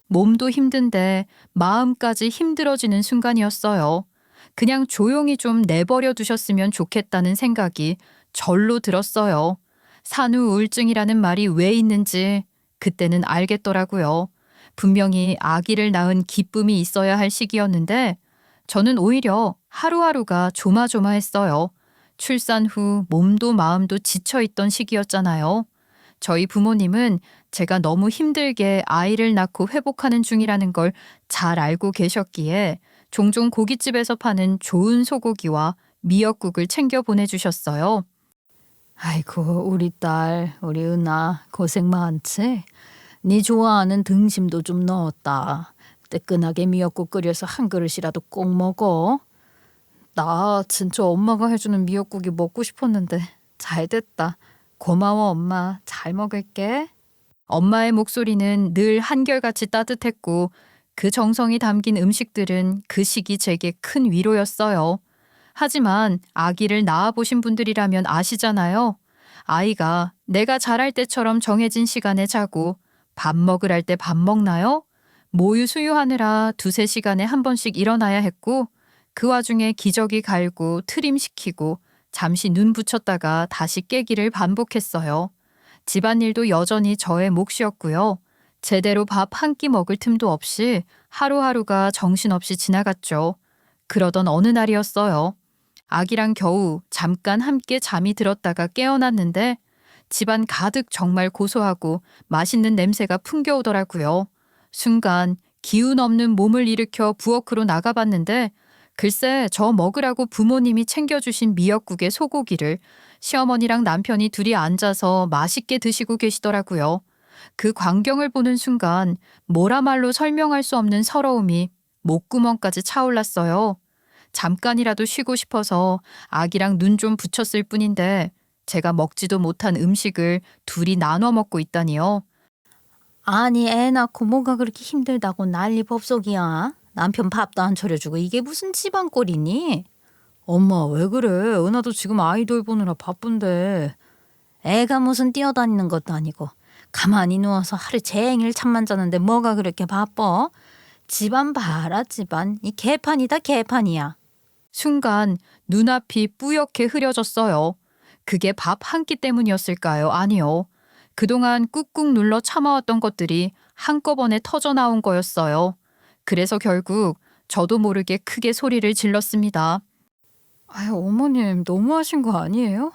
Speaker 1: 몸도 힘든데 마음까지 힘들어지는 순간이었어요. 그냥 조용히 좀 내버려 두셨으면 좋겠다는 생각이 절로 들었어요. 산후 우울증이라는 말이 왜 있는지 그때는 알겠더라고요. 분명히 아기를 낳은 기쁨이 있어야 할 시기였는데 저는 오히려 하루하루가 조마조마했어요. 출산 후 몸도 마음도 지쳐있던 시기였잖아요. 저희 부모님은 제가 너무 힘들게 아이를 낳고 회복하는 중이라는 걸 잘 알고 계셨기에 종종 고깃집에서 파는 좋은 소고기와 미역국을 챙겨 보내주셨어요.
Speaker 3: 아이고 우리 딸 우리 은하 고생 많지? 네 좋아하는 등심도 좀 넣었다. 뜨끈하게 미역국 끓여서 한 그릇이라도 꼭 먹어.
Speaker 1: 나 진짜 엄마가 해주는 미역국이 먹고 싶었는데 잘 됐다. 고마워 엄마. 잘 먹을게. 엄마의 목소리는 늘 한결같이 따뜻했고 그 정성이 담긴 음식들은 그 시기 제게 큰 위로였어요. 하지만 아기를 낳아보신 분들이라면 아시잖아요. 아이가 내가 자랄 때처럼 정해진 시간에 자고 밥 먹을 할 때 밥 먹나요? 모유 수유하느라 2-3시간에 한 번씩 일어나야 했고 그 와중에 기저귀 갈고 트림시키고 잠시 눈 붙였다가 다시 깨기를 반복했어요. 집안일도 여전히 저의 몫이었고요. 제대로 밥 한 끼 먹을 틈도 없이 하루하루가 정신없이 지나갔죠. 그러던 어느 날이었어요. 아기랑 겨우 잠깐 함께 잠이 들었다가 깨어났는데 집안 가득 정말 고소하고 맛있는 냄새가 풍겨오더라고요. 순간 기운 없는 몸을 일으켜 부엌으로 나가봤는데 글쎄 저 먹으라고 부모님이 챙겨주신 미역국에 소고기를 시어머니랑 남편이 둘이 앉아서 맛있게 드시고 계시더라고요. 그 광경을 보는 순간 뭐라 말로 설명할 수 없는 서러움이 목구멍까지 차올랐어요. 잠깐이라도 쉬고 싶어서 아기랑 눈 좀 붙였을 뿐인데 제가 먹지도 못한 음식을 둘이 나눠 먹고 있다니요.
Speaker 3: 아니 애 낳고 뭐가 그렇게 힘들다고 난리 법석이야. 남편 밥도 안 차려주고 이게 무슨 집안꼴이니?
Speaker 2: 엄마 왜 그래? 은하도 지금 아이돌 보느라 바쁜데.
Speaker 3: 애가 무슨 뛰어다니는 것도 아니고 가만히 누워서 하루 종일 잠만 자는데 뭐가 그렇게 바빠? 집안 봐라 집안. 이 개판이다 개판이야.
Speaker 1: 순간 눈앞이 뿌옇게 흐려졌어요. 그게 밥 한 끼 때문이었을까요? 아니요. 그동안 꾹꾹 눌러 참아왔던 것들이 한꺼번에 터져 나온 거였어요. 그래서 결국 저도 모르게 크게 소리를 질렀습니다.
Speaker 2: 아유 어머님 너무하신 거 아니에요?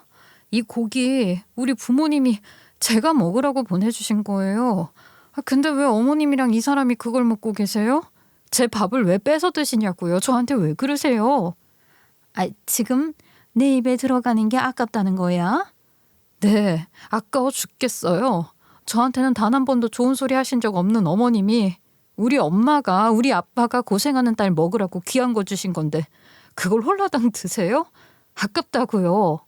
Speaker 2: 이 고기 우리 부모님이 제가 먹으라고 보내주신 거예요. 근데 왜 어머님이랑 이 사람이 그걸 먹고 계세요? 제 밥을 왜 뺏어 드시냐고요? 저한테 왜 그러세요?
Speaker 3: 지금 내 입에 들어가는 게 아깝다는 거야?
Speaker 2: 네, 아까워 죽겠어요. 저한테는 단 한 번도 좋은 소리 하신 적 없는 어머님이 우리 엄마가 우리 아빠가 고생하는 딸 먹으라고 귀한 거 주신 건데 그걸 홀라당 드세요? 아깝다고요.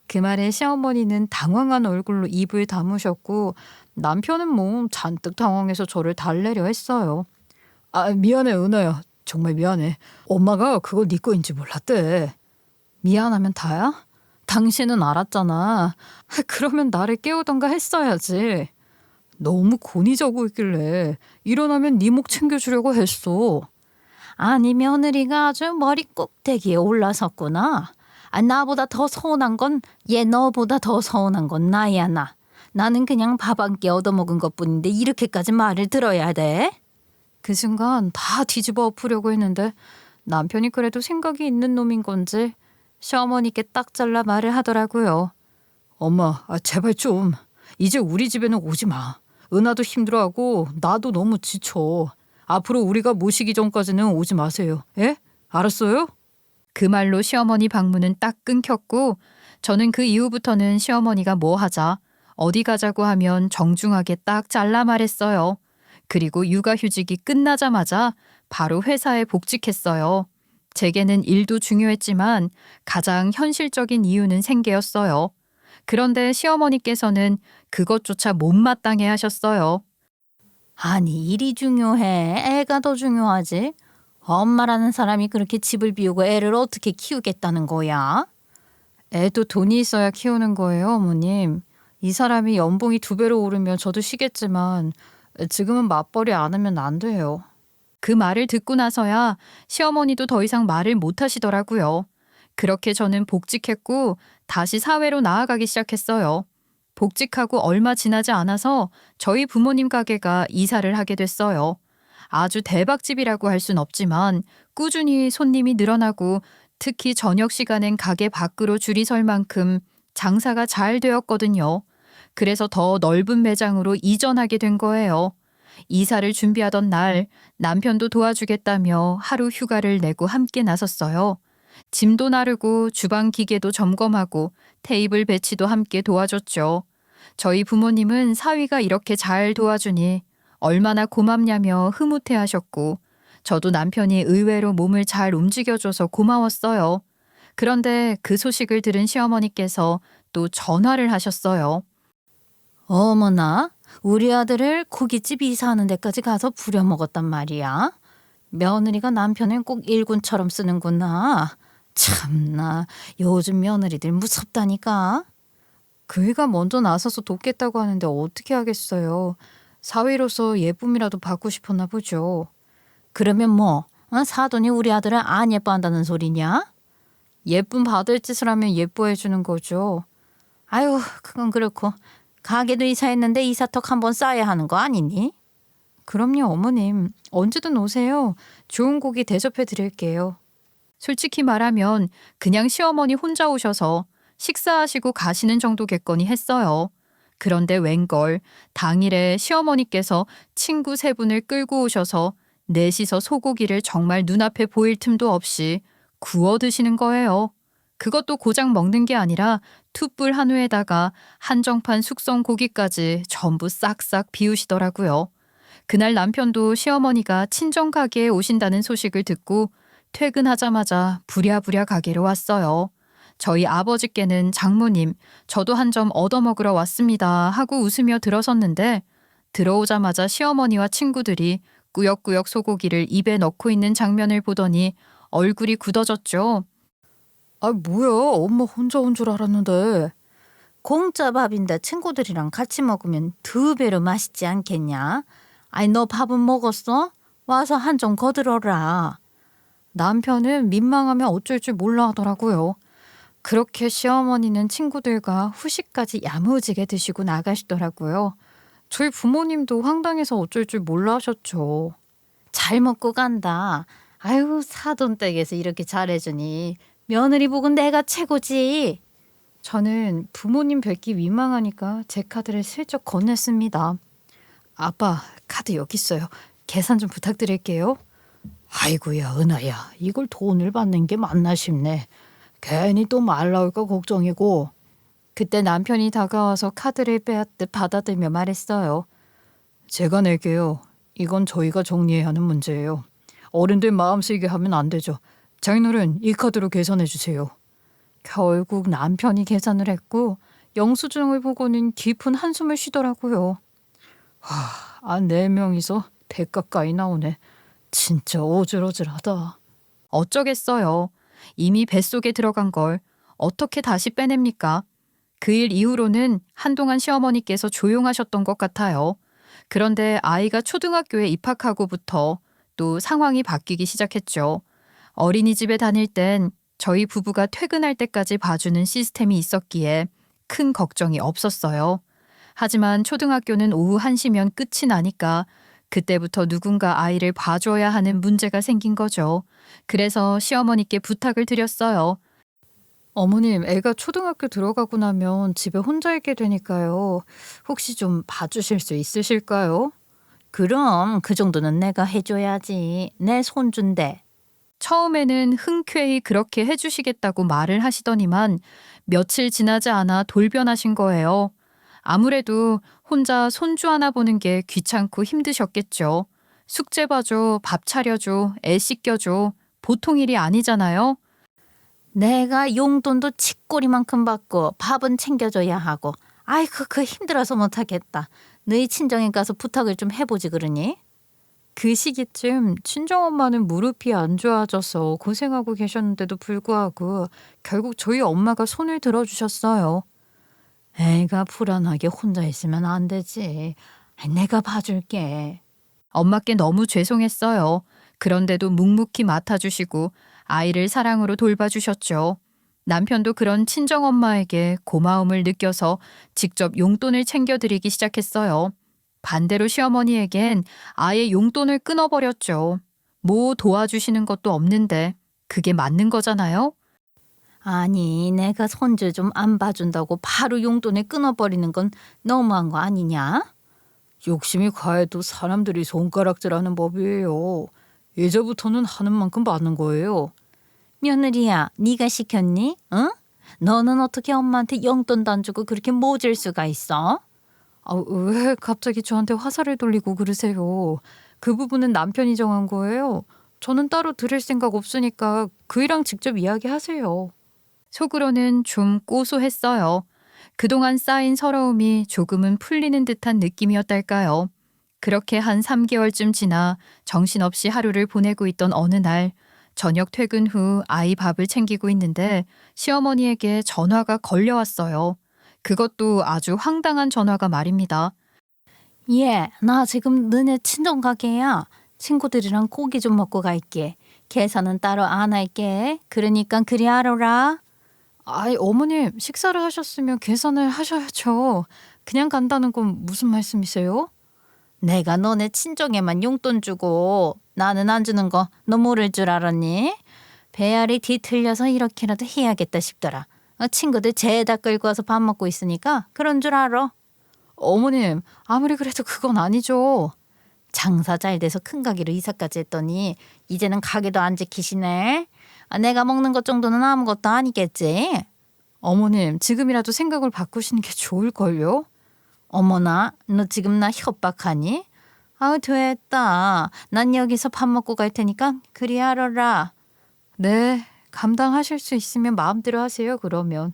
Speaker 2: 그 말에 시어머니는 당황한 얼굴로 입을 다무셨고 남편은 뭐 잔뜩 당황해서 저를 달래려 했어요. 미안해 은하야. 정말 미안해. 엄마가 그거 네 거인지 몰랐대. 미안하면 다야? 당신은 알았잖아. 그러면 나를 깨우던가 했어야지. 너무 곤히저고있길래 일어나면 네 목 챙겨주려고 했어.
Speaker 3: 아니 며느리가 아주 머리 꼭대기에 올라섰구나. 나보다 더 서운한 건 얘 너보다 더 서운한 건 나야 나. 나는 그냥 밥 한 끼 얻어먹은 것뿐인데 이렇게까지 말을 들어야 돼?
Speaker 2: 그 순간 다 뒤집어 엎으려고 했는데 남편이 그래도 생각이 있는 놈인 건지 시어머니께 딱 잘라 말을 하더라고요. 엄마, 제발 좀 이제 우리 집에는 오지 마. 은하도 힘들어하고 나도 너무 지쳐. 앞으로 우리가 모시기 전까지는 오지 마세요. 예? 알았어요?
Speaker 1: 그 말로 시어머니 방문은 딱 끊겼고 저는 그 이후부터는 시어머니가 뭐 하자, 어디 가자고 하면 정중하게 딱 잘라 말했어요. 그리고 육아휴직이 끝나자마자 바로 회사에 복직했어요. 제게는 일도 중요했지만 가장 현실적인 이유는 생계였어요. 그런데 시어머니께서는 그것조차 못마땅해 하셨어요.
Speaker 3: 아니 일이 중요해. 애가 더 중요하지. 엄마라는 사람이 그렇게 집을 비우고 애를 어떻게 키우겠다는 거야?
Speaker 2: 애도 돈이 있어야 키우는 거예요, 어머님. 이 사람이 연봉이 2배로 오르면 저도 쉬겠지만 지금은 맞벌이 안 하면 안 돼요.
Speaker 1: 그 말을 듣고 나서야 시어머니도 더 이상 말을 못 하시더라고요. 그렇게 저는 복직했고 다시 사회로 나아가기 시작했어요. 복직하고 얼마 지나지 않아서 저희 부모님 가게가 이사를 하게 됐어요. 아주 대박집이라고 할 순 없지만 꾸준히 손님이 늘어나고 특히 저녁 시간엔 가게 밖으로 줄이 설 만큼 장사가 잘 되었거든요. 그래서 더 넓은 매장으로 이전하게 된 거예요. 이사를 준비하던 날 남편도 도와주겠다며 하루 휴가를 내고 함께 나섰어요. 짐도 나르고 주방 기계도 점검하고 테이블 배치도 함께 도와줬죠. 저희 부모님은 사위가 이렇게 잘 도와주니 얼마나 고맙냐며 흐뭇해하셨고 저도 남편이 의외로 몸을 잘 움직여줘서 고마웠어요. 그런데 그 소식을 들은 시어머니께서 또 전화를 하셨어요.
Speaker 3: 어머나 우리 아들을 고깃집 이사하는 데까지 가서 부려먹었단 말이야. 며느리가 남편을 꼭 일군처럼 쓰는구나. 참나 요즘 며느리들 무섭다니까.
Speaker 2: 그이가 먼저 나서서 돕겠다고 하는데 어떻게 하겠어요. 사위로서 예쁨이라도 받고 싶었나 보죠.
Speaker 3: 그러면 뭐 사돈이 우리 아들을 안 예뻐한다는 소리냐?
Speaker 2: 예쁨 받을 짓을 하면 예뻐해 주는 거죠.
Speaker 3: 아유 그건 그렇고 가게도 이사했는데 이사턱 한번 쌓아야 하는 거 아니니?
Speaker 2: 그럼요 어머님. 언제든 오세요. 좋은 고기 대접해 드릴게요.
Speaker 1: 솔직히 말하면 그냥 시어머니 혼자 오셔서 식사하시고 가시는 정도겠거니 했어요. 그런데 웬걸 당일에 시어머니께서 친구 세 분을 끌고 오셔서 넷이서 소고기를 정말 눈앞에 보일 틈도 없이 구워 드시는 거예요. 그것도 고작 먹는 게 아니라 툭불 한우에다가 한정판 숙성 고기까지 전부 싹싹 비우시더라고요. 그날 남편도 시어머니가 친정 가게에 오신다는 소식을 듣고 퇴근하자마자 부랴부랴 가게로 왔어요. 저희 아버지께는 장모님, 저도 한 점 얻어먹으러 왔습니다 하고 웃으며 들어섰는데 들어오자마자 시어머니와 친구들이 꾸역꾸역 소고기를 입에 넣고 있는 장면을 보더니 얼굴이 굳어졌죠.
Speaker 2: 아 뭐야 엄마 혼자 온 줄 알았는데.
Speaker 3: 공짜 밥인데 친구들이랑 같이 먹으면 두 배로 맛있지 않겠냐? 아니 너 밥은 먹었어? 와서 한 점 거들어라.
Speaker 1: 남편은 민망하면 어쩔 줄 몰라 하더라고요. 그렇게 시어머니는 친구들과 후식까지 야무지게 드시고 나가시더라고요. 저희 부모님도 황당해서 어쩔 줄 몰라 하셨죠.
Speaker 3: 잘 먹고 간다. 아유 사돈댁에서 이렇게 잘해주니 며느리 복은 내가 최고지.
Speaker 1: 저는 부모님 뵙기 민망하니까 제 카드를 슬쩍 건넸습니다. 아빠, 카드 여기 있어요. 계산 좀 부탁드릴게요.
Speaker 2: 아이고야 은하야 이걸 돈을 받는 게 맞나 싶네. 괜히 또 말 나올까 걱정이고.
Speaker 1: 그때 남편이 다가와서 카드를 빼앗듯 받아들며 말했어요.
Speaker 2: 제가 낼게요. 이건 저희가 정리해야 하는 문제예요. 어른들 마음 쓰이게 하면 안 되죠. 장인어른 이 카드로 계산해 주세요.
Speaker 1: 결국 남편이 계산을 했고 영수증을 보고는 깊은 한숨을 쉬더라고요.
Speaker 2: 네 명이서 100 가까이 나오네. 진짜 어질어질하다.
Speaker 1: 어쩌겠어요. 이미 뱃속에 들어간 걸 어떻게 다시 빼냅니까? 그 일 이후로는 한동안 시어머니께서 조용하셨던 것 같아요. 그런데 아이가 초등학교에 입학하고부터 또 상황이 바뀌기 시작했죠. 어린이집에 다닐 땐 저희 부부가 퇴근할 때까지 봐주는 시스템이 있었기에 큰 걱정이 없었어요. 하지만 초등학교는 오후 1시면 끝이 나니까 그때부터 누군가 아이를 봐줘야 하는 문제가 생긴 거죠. 그래서 시어머니께 부탁을 드렸어요. 어머님, 애가 초등학교 들어가고 나면 집에 혼자 있게 되니까요. 혹시 좀 봐주실 수 있으실까요?
Speaker 3: 그럼 그 정도는 내가 해줘야지. 내 손준대.
Speaker 1: 처음에는 흔쾌히 그렇게 해주시겠다고 말을 하시더니만 며칠 지나지 않아 돌변하신 거예요. 아무래도 혼자 손주 하나 보는 게 귀찮고 힘드셨겠죠. 숙제 봐줘, 밥 차려줘, 애 씻겨줘. 보통 일이 아니잖아요.
Speaker 3: 내가 용돈도 치꼬리만큼 받고 밥은 챙겨줘야 하고. 아이고 그 힘들어서 못하겠다. 너희 친정에 가서 부탁을 좀 해보지 그러니?
Speaker 1: 그 시기쯤 친정엄마는 무릎이 안 좋아져서 고생하고 계셨는데도 불구하고 결국 저희 엄마가 손을 들어주셨어요.
Speaker 3: 애가 불안하게 혼자 있으면 안 되지. 내가 봐줄게.
Speaker 1: 엄마께 너무 죄송했어요. 그런데도 묵묵히 맡아주시고 아이를 사랑으로 돌봐주셨죠. 남편도 그런 친정엄마에게 고마움을 느껴서 직접 용돈을 챙겨드리기 시작했어요. 반대로 시어머니에겐 아예 용돈을 끊어버렸죠. 뭐 도와주시는 것도 없는데 그게 맞는 거잖아요.
Speaker 3: 아니 내가 손주 좀 안 봐준다고 바로 용돈을 끊어버리는 건 너무한 거 아니냐?
Speaker 2: 욕심이 과해도 사람들이 손가락질하는 법이에요. 이제부터는 하는 만큼 받는 거예요.
Speaker 3: 며느리야 네가 시켰니? 응? 너는 어떻게 엄마한테 용돈도 안 주고 그렇게 모질 수가 있어?
Speaker 1: 왜 갑자기 저한테 화살을 돌리고 그러세요? 그 부분은 남편이 정한 거예요. 저는 따로 들을 생각 없으니까 그이랑 직접 이야기하세요. 속으로는 좀 고소했어요. 그동안 쌓인 서러움이 조금은 풀리는 듯한 느낌이었달까요? 그렇게 한 3개월쯤 지나 정신없이 하루를 보내고 있던 어느 날 저녁 퇴근 후 아이 밥을 챙기고 있는데 시어머니에게 전화가 걸려왔어요. 그것도 아주 황당한 전화가 말입니다.
Speaker 3: 예, 나 지금 너네 친정 가게야. 친구들이랑 고기 좀 먹고 갈게. 계산은 따로 안 할게. 그러니까 그리 알아라.
Speaker 1: 아이, 어머님, 식사를 하셨으면 계산을 하셔야죠. 그냥 간다는 건 무슨 말씀이세요?
Speaker 3: 내가 너네 친정에만 용돈 주고 나는 안 주는 거 너 모를 줄 알았니? 배알이 뒤틀려서 이렇게라도 해야겠다 싶더라. 친구들 죄다 끌고 와서 밥 먹고 있으니까 그런 줄 알아.
Speaker 1: 어머님, 아무리 그래도 그건 아니죠.
Speaker 3: 장사 잘 돼서 큰 가게로 이사까지 했더니 이제는 가게도 안 지키시네. 내가 먹는 것 정도는 아무것도 아니겠지.
Speaker 1: 어머님, 지금이라도 생각을 바꾸시는 게 좋을걸요?
Speaker 3: 어머나, 너 지금 나 협박하니? 아우 됐다. 난 여기서 밥 먹고 갈 테니까 그리 알아라.
Speaker 1: 네, 감당하실 수 있으면 마음대로 하세요, 그러면.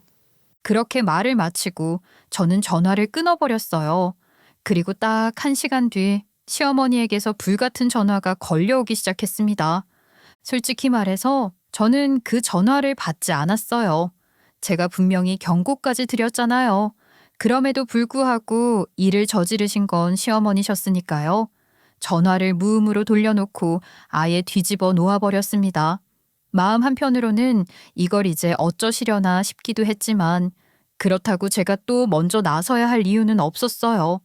Speaker 1: 그렇게 말을 마치고 저는 전화를 끊어버렸어요. 그리고 딱 1시간 뒤 시어머니에게서 불같은 전화가 걸려오기 시작했습니다. 솔직히 말해서 저는 그 전화를 받지 않았어요. 제가 분명히 경고까지 드렸잖아요. 그럼에도 불구하고 일을 저지르신 건 시어머니셨으니까요. 전화를 무음으로 돌려놓고 아예 뒤집어 놓아버렸습니다. 마음 한편으로는 이걸 이제 어쩌시려나 싶기도 했지만 그렇다고 제가 또 먼저 나서야 할 이유는 없었어요.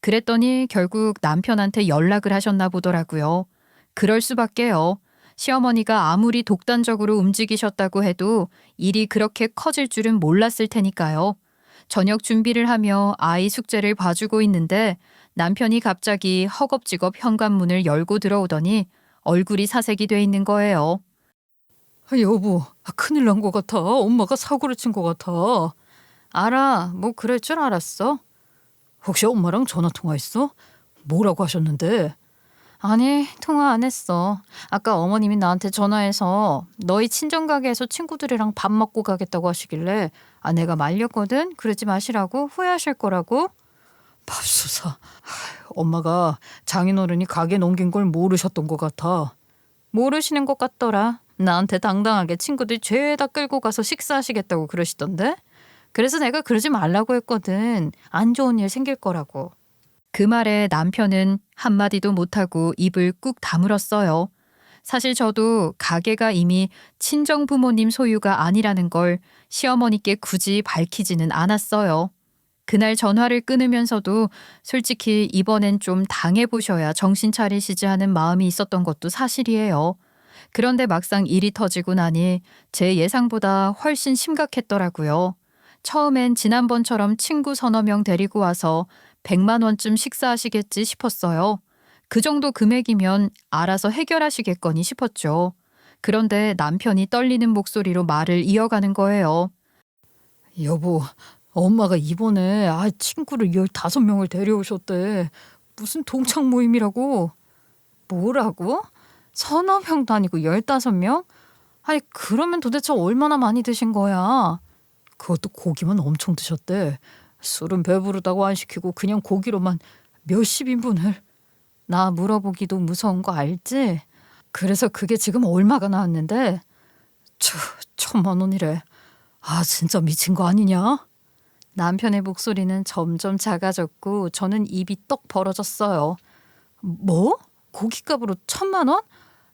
Speaker 1: 그랬더니 결국 남편한테 연락을 하셨나 보더라고요. 그럴 수밖에요. 시어머니가 아무리 독단적으로 움직이셨다고 해도 일이 그렇게 커질 줄은 몰랐을 테니까요. 저녁 준비를 하며 아이 숙제를 봐주고 있는데 남편이 갑자기 허겁지겁 현관문을 열고 들어오더니 얼굴이 사색이 돼 있는 거예요.
Speaker 2: 여보, 큰일 난 것 같아. 엄마가 사고를 친 것 같아.
Speaker 1: 알아, 뭐 그럴 줄 알았어.
Speaker 2: 혹시 엄마랑 전화 통화했어? 뭐라고 하셨는데?
Speaker 1: 아니, 통화 안 했어. 아까 어머님이 나한테 전화해서 너희 친정 가게에서 친구들이랑 밥 먹고 가겠다고 하시길래 내가 말렸거든. 그러지 마시라고, 후회하실 거라고.
Speaker 2: 맙소사. 엄마가 장인어른이 가게 넘긴 걸 모르셨던 것 같아.
Speaker 1: 모르시는 것 같더라. 나한테 당당하게 친구들 죄다 끌고 가서 식사하시겠다고 그러시던데. 그래서 내가 그러지 말라고 했거든. 안 좋은 일 생길 거라고. 그 말에 남편은 한마디도 못하고 입을 꾹 다물었어요. 사실 저도 가게가 이미 친정 부모님 소유가 아니라는 걸 시어머니께 굳이 밝히지는 않았어요. 그날 전화를 끊으면서도 솔직히 이번엔 좀 당해보셔야 정신 차리시지 하는 마음이 있었던 것도 사실이에요. 그런데 막상 일이 터지고 나니 제 예상보다 훨씬 심각했더라고요. 처음엔 지난번처럼 친구 서너 명 데리고 와서 100만 원쯤 식사하시겠지 싶었어요. 그 정도 금액이면 알아서 해결하시겠거니 싶었죠. 그런데 남편이 떨리는 목소리로 말을 이어가는 거예요.
Speaker 2: 여보, 엄마가 이번에 친구를 15명을 데려오셨대. 무슨 동창 모임이라고.
Speaker 1: 뭐라고? 서너 명도 아니고 15명? 아니 그러면 도대체 얼마나 많이 드신 거야?
Speaker 2: 그것도 고기만 엄청 드셨대. 술은 배부르다고 안 시키고 그냥 고기로만 몇십 인분을.
Speaker 1: 나 물어보기도 무서운 거 알지? 그래서 그게 지금 얼마가 나왔는데?
Speaker 2: 1,000만 원이래. 진짜 미친 거 아니냐?
Speaker 1: 남편의 목소리는 점점 작아졌고 저는 입이 떡 벌어졌어요.
Speaker 2: 뭐? 고깃값으로 1,000만 원?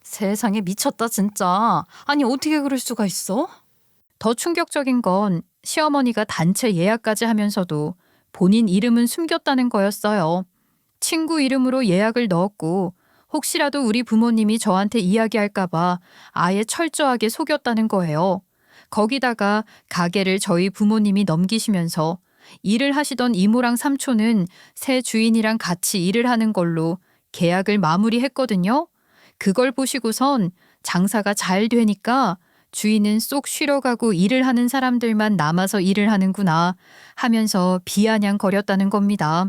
Speaker 1: 세상에 미쳤다 진짜. 아니 어떻게 그럴 수가 있어? 더 충격적인 건 시어머니가 단체 예약까지 하면서도 본인 이름은 숨겼다는 거였어요. 친구 이름으로 예약을 넣었고 혹시라도 우리 부모님이 저한테 이야기할까봐 아예 철저하게 속였다는 거예요. 거기다가 가게를 저희 부모님이 넘기시면서 일을 하시던 이모랑 삼촌은 새 주인이랑 같이 일을 하는 걸로 계약을 마무리했거든요. 그걸 보시고선 장사가 잘 되니까 주인은 쏙 쉬러 가고 일을 하는 사람들만 남아서 일을 하는구나 하면서 비아냥거렸다는 겁니다.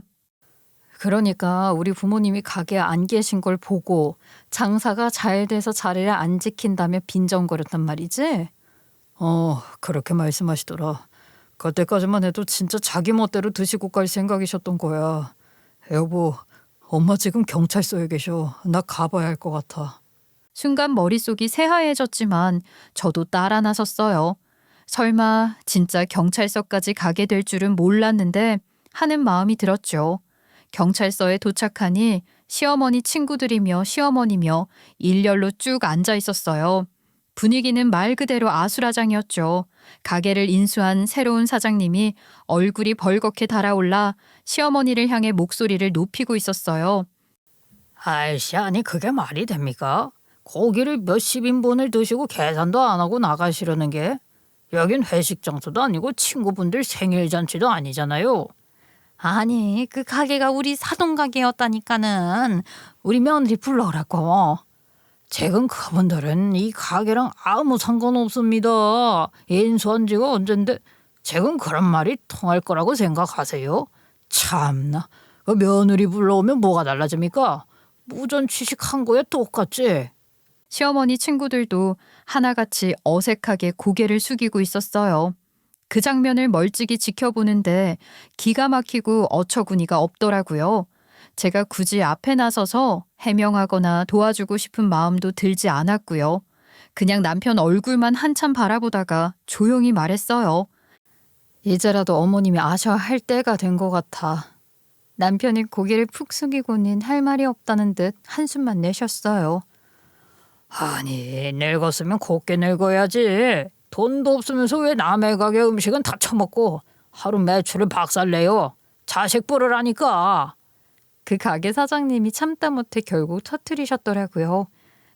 Speaker 1: 그러니까 우리 부모님이 가게에 안 계신 걸 보고 장사가 잘 돼서 자리를 안 지킨다며 빈정거렸단 말이지?
Speaker 2: 그렇게 말씀하시더라. 그때까지만 해도 진짜 자기 멋대로 드시고 갈 생각이셨던 거야. 여보, 엄마 지금 경찰서에 계셔. 나 가봐야 할 것 같아.
Speaker 1: 순간 머릿속이 새하얘졌지만 저도 따라 나섰어요. 설마 진짜 경찰서까지 가게 될 줄은 몰랐는데 하는 마음이 들었죠. 경찰서에 도착하니 시어머니 친구들이며 시어머니며 일렬로 쭉 앉아 있었어요. 분위기는 말 그대로 아수라장이었죠. 가게를 인수한 새로운 사장님이 얼굴이 벌겋게 달아올라 시어머니를 향해 목소리를 높이고 있었어요.
Speaker 2: 아이씨, 아니 그게 말이 됩니까? 고기를 몇십 인분을 드시고 계산도 안 하고 나가시려는 게 여긴 회식 장소도 아니고 친구분들 생일 잔치도 아니잖아요.
Speaker 3: 아니 그 가게가 우리 사돈 가게였다니까는 우리 며느리 불러오라고.
Speaker 2: 지금 그분들은 이 가게랑 아무 상관없습니다. 인수한 지가 언젠데 지금 그런 말이 통할 거라고 생각하세요? 참나. 그 며느리 불러오면 뭐가 달라집니까? 무전 취직한 거에 똑같지.
Speaker 1: 시어머니 친구들도 하나같이 어색하게 고개를 숙이고 있었어요. 그 장면을 멀찍이 지켜보는데 기가 막히고 어처구니가 없더라고요. 제가 굳이 앞에 나서서 해명하거나 도와주고 싶은 마음도 들지 않았고요. 그냥 남편 얼굴만 한참 바라보다가 조용히 말했어요. 이제라도 어머님이 아셔야 할 때가 된 것 같아. 남편이 고개를 푹 숙이고는 할 말이 없다는 듯 한숨만 내셨어요.
Speaker 2: 아니 늙었으면 곱게 늙어야지. 돈도 없으면서 왜 남의 가게 음식은 다 처먹고 하루 매출을 박살내요. 자식 부르라니까.
Speaker 1: 그 가게 사장님이 참다 못해 결국 터뜨리셨더라고요.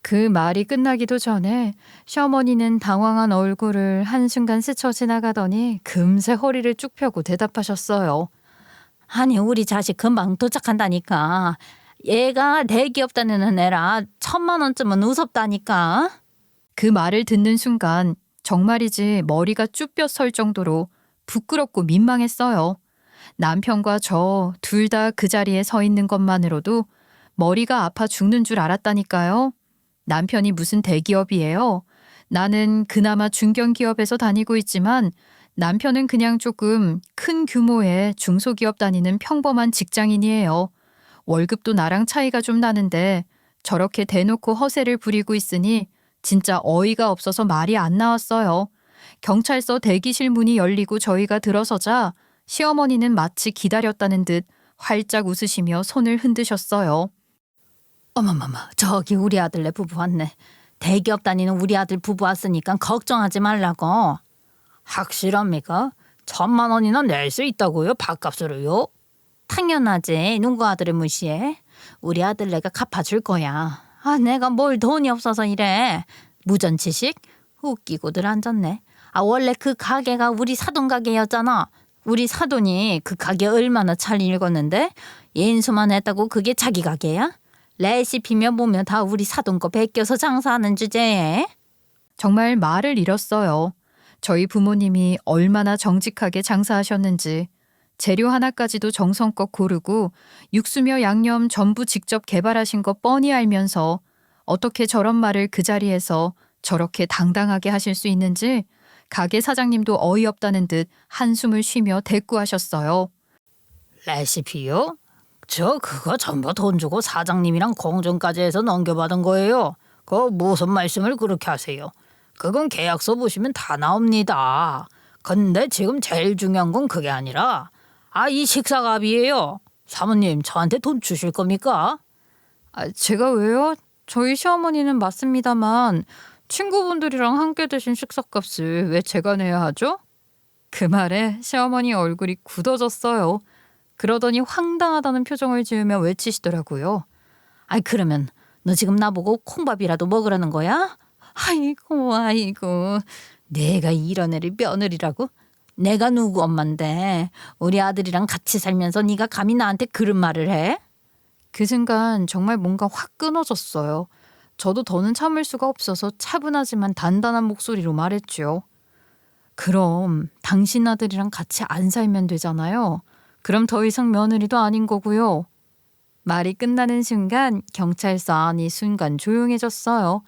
Speaker 1: 그 말이 끝나기도 전에 시어머니는 당황한 얼굴을 한순간 스쳐 지나가더니 금세 허리를 쭉 펴고 대답하셨어요.
Speaker 3: 아니 우리 자식 금방 도착한다니까. 얘가 대기업 다니는 애라 1,000만 원쯤은 우습다니까.
Speaker 1: 그 말을 듣는 순간 정말이지 머리가 쭈뼛 설 정도로 부끄럽고 민망했어요. 남편과 저 둘 다 그 자리에 서 있는 것만으로도 머리가 아파 죽는 줄 알았다니까요. 남편이 무슨 대기업이에요. 나는 그나마 중견기업에서 다니고 있지만 남편은 그냥 조금 큰 규모의 중소기업 다니는 평범한 직장인이에요. 월급도 나랑 차이가 좀 나는데 저렇게 대놓고 허세를 부리고 있으니 진짜 어이가 없어서 말이 안 나왔어요. 경찰서 대기실 문이 열리고 저희가 들어서자 시어머니는 마치 기다렸다는 듯 활짝 웃으시며 손을 흔드셨어요.
Speaker 3: 어머머머 저기 우리 아들네 부부 왔네. 대기업 다니는 우리 아들 부부 왔으니까 걱정하지 말라고.
Speaker 2: 확실합니까? 1,000만 원이나 낼 수 있다고요? 밥값으로요?
Speaker 3: 당연하지. 누구 아들을 무시해. 우리 아들네가 갚아줄 거야. 아 내가 뭘 돈이 없어서 이래. 무전취식? 웃기고들 앉았네. 아 원래 그 가게가 우리 사돈 가게였잖아. 우리 사돈이 그 가게 얼마나 잘 읽었는데 인수만 했다고 그게 자기 가게야? 레시피며 뭐며 다 우리 사돈 거 베껴서 장사하는 주제에.
Speaker 1: 정말 말을 잃었어요. 저희 부모님이 얼마나 정직하게 장사하셨는지 재료 하나까지도 정성껏 고르고 육수며 양념 전부 직접 개발하신 거 뻔히 알면서 어떻게 저런 말을 그 자리에서 저렇게 당당하게 하실 수 있는지 가게 사장님도 어이없다는 듯 한숨을 쉬며 대꾸하셨어요.
Speaker 2: 레시피요? 저 그거 전부 돈 주고 사장님이랑 공증까지 해서 넘겨받은 거예요. 그 무슨 말씀을 그렇게 하세요? 그건 계약서 보시면 다 나옵니다. 근데 지금 제일 중요한 건 그게 아니라 이 식사값이에요. 사모님 저한테 돈 주실 겁니까?
Speaker 1: 제가 왜요? 저희 시어머니는 맞습니다만 친구분들이랑 함께 드신 식사값을 왜 제가 내야 하죠? 그 말에 시어머니 얼굴이 굳어졌어요. 그러더니 황당하다는 표정을 지으며 외치시더라고요.
Speaker 3: 그러면 너 지금 나보고 콩밥이라도 먹으라는 거야? 아이고 내가 이런 애를 며느리라고? 내가 누구 엄만데 우리 아들이랑 같이 살면서 네가 감히 나한테 그런 말을 해?
Speaker 1: 그 순간 정말 뭔가 확 끊어졌어요. 저도 더는 참을 수가 없어서 차분하지만 단단한 목소리로 말했죠. 그럼 당신 아들이랑 같이 안 살면 되잖아요. 그럼 더 이상 며느리도 아닌 거고요. 말이 끝나는 순간 경찰서 안이 순간 조용해졌어요.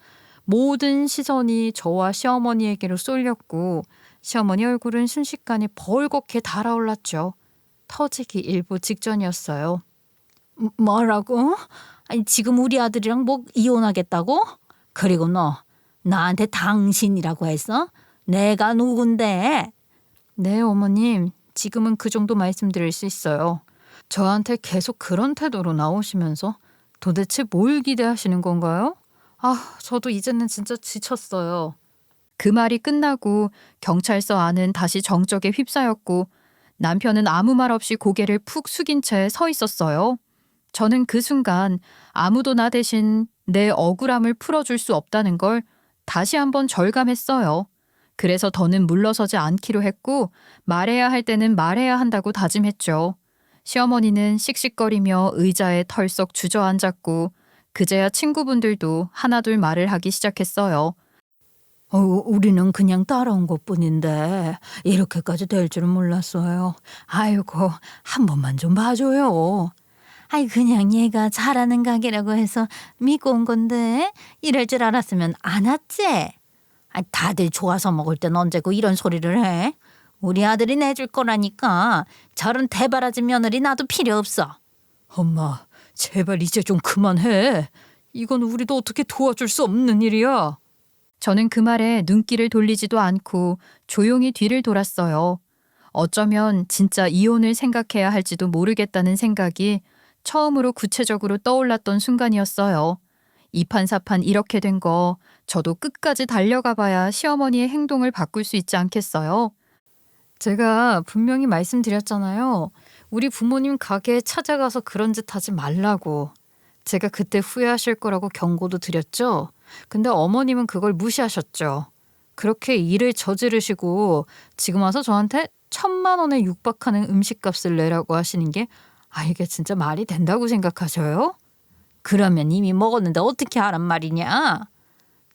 Speaker 1: 모든 시선이 저와 시어머니에게로 쏠렸고 시어머니 얼굴은 순식간에 벌겋게 달아올랐죠. 터지기 일보 직전이었어요.
Speaker 3: 뭐라고? 지금 우리 아들이랑 뭐 이혼하겠다고? 그리고 너 나한테 당신이라고 했어? 내가 누군데?
Speaker 1: 네, 어머님. 지금은 그 정도 말씀드릴 수 있어요. 저한테 계속 그런 태도로 나오시면서 도대체 뭘 기대하시는 건가요? 저도 이제는 진짜 지쳤어요. 그 말이 끝나고 경찰서 안은 다시 정적에 휩싸였고 남편은 아무 말 없이 고개를 푹 숙인 채 서 있었어요. 저는 그 순간 아무도 나 대신 내 억울함을 풀어줄 수 없다는 걸 다시 한번 절감했어요. 그래서 더는 물러서지 않기로 했고 말해야 할 때는 말해야 한다고 다짐했죠. 시어머니는 씩씩거리며 의자에 털썩 주저앉았고 그제야 친구분들도 하나둘 말을 하기 시작했어요.
Speaker 3: 우리는 그냥 따라온 것뿐인데 이렇게까지 될 줄은 몰랐어요. 아이고, 한 번만 좀 봐줘요. 아이, 그냥 얘가 잘하는 가게라고 해서 믿고 온 건데 이럴 줄 알았으면 안 왔지. 다들 좋아서 먹을 땐 언제고 이런 소리를 해. 우리 아들이 내줄 거라니까. 저런 대바라지 며느리 나도 필요 없어.
Speaker 2: 엄마, 제발 이제 좀 그만해. 이건 우리도 어떻게 도와줄 수 없는 일이야.
Speaker 1: 저는 그 말에 눈길을 돌리지도 않고 조용히 뒤를 돌았어요. 어쩌면 진짜 이혼을 생각해야 할지도 모르겠다는 생각이 처음으로 구체적으로 떠올랐던 순간이었어요. 이판사판 이렇게 된 거 저도 끝까지 달려가 봐야 시어머니의 행동을 바꿀 수 있지 않겠어요? 제가 분명히 말씀드렸잖아요. 우리 부모님 가게에 찾아가서 그런 짓 하지 말라고. 제가 그때 후회하실 거라고 경고도 드렸죠. 근데 어머님은 그걸 무시하셨죠. 그렇게 일을 저지르시고 지금 와서 저한테 1,000만 원에 육박하는 음식값을 내라고 하시는 게 이게 진짜 말이 된다고 생각하셔요?
Speaker 3: 그러면 이미 먹었는데 어떻게 하란 말이냐?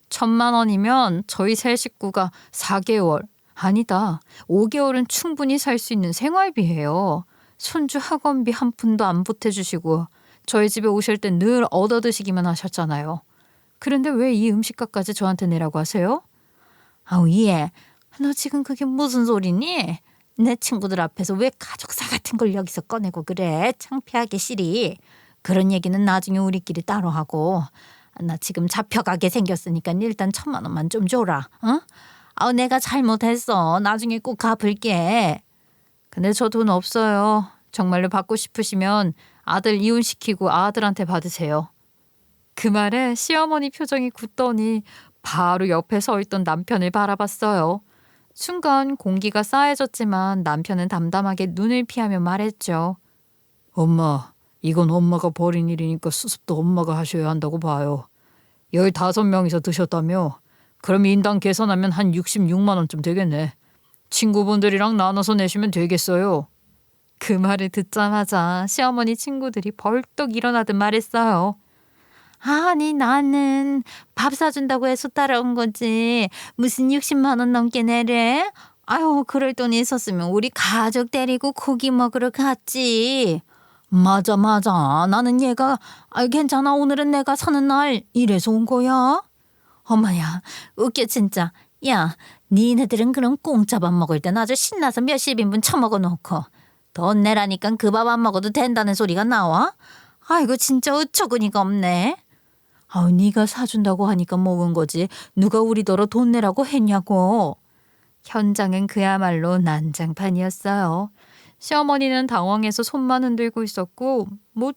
Speaker 1: 1,000만 원이면 저희 세 식구가 4개월, 아니다, 5개월은 충분히 살 수 있는 생활비예요. 손주 학원비 한 푼도 안 보태주시고 저희 집에 오실 때 늘 얻어드시기만 하셨잖아요. 그런데 왜 이 음식값까지 저한테 내라고 하세요?
Speaker 3: 아우, 얘, 너 지금 그게 무슨 소리니? 내 친구들 앞에서 왜 가족사 같은 걸 여기서 꺼내고 그래? 창피하게 시리. 그런 얘기는 나중에 우리끼리 따로 하고. 나 지금 잡혀가게 생겼으니까 일단 1,000만 원만 좀 줘라. 어? 내가 잘못했어. 나중에 꼭 갚을게.
Speaker 1: 근데 저 돈 없어요. 정말로 받고 싶으시면 아들 이혼시키고 아들한테 받으세요. 그 말에 시어머니 표정이 굳더니 바로 옆에 서 있던 남편을 바라봤어요. 순간 공기가 싸해졌지만 남편은 담담하게 눈을 피하며 말했죠.
Speaker 2: 엄마, 이건 엄마가 벌인 일이니까 수습도 엄마가 하셔야 한다고 봐요. 15명이서 드셨다며? 그럼 인당 계산하면 한 66만 원쯤 되겠네. 친구분들이랑 나눠서 내시면 되겠어요.
Speaker 1: 그 말을 듣자마자 시어머니 친구들이 벌떡 일어나듯 말했어요.
Speaker 3: 아니, 나는 밥 사준다고 해서 따라온 거지. 무슨 60만 원 넘게 내래? 아유, 그럴 돈이 있었으면 우리 가족 데리고 고기 먹으러 갔지. 맞아. 나는 얘가 괜찮아. 오늘은 내가 사는 날 이래서 온 거야. 엄마야, 웃겨 진짜. 야, 니네들은 그럼 공짜 밥 먹을 땐 아주 신나서 몇십 인분 처먹어 놓고 돈 내라니까 그 밥 안 먹어도 된다는 소리가 나와? 아이고, 진짜 어처구니가 없네. 네가 사준다고 하니까 먹은 거지. 누가 우리더러 돈 내라고 했냐고.
Speaker 1: 현장은 그야말로 난장판이었어요. 시어머니는 당황해서 손만 흔들고 있었고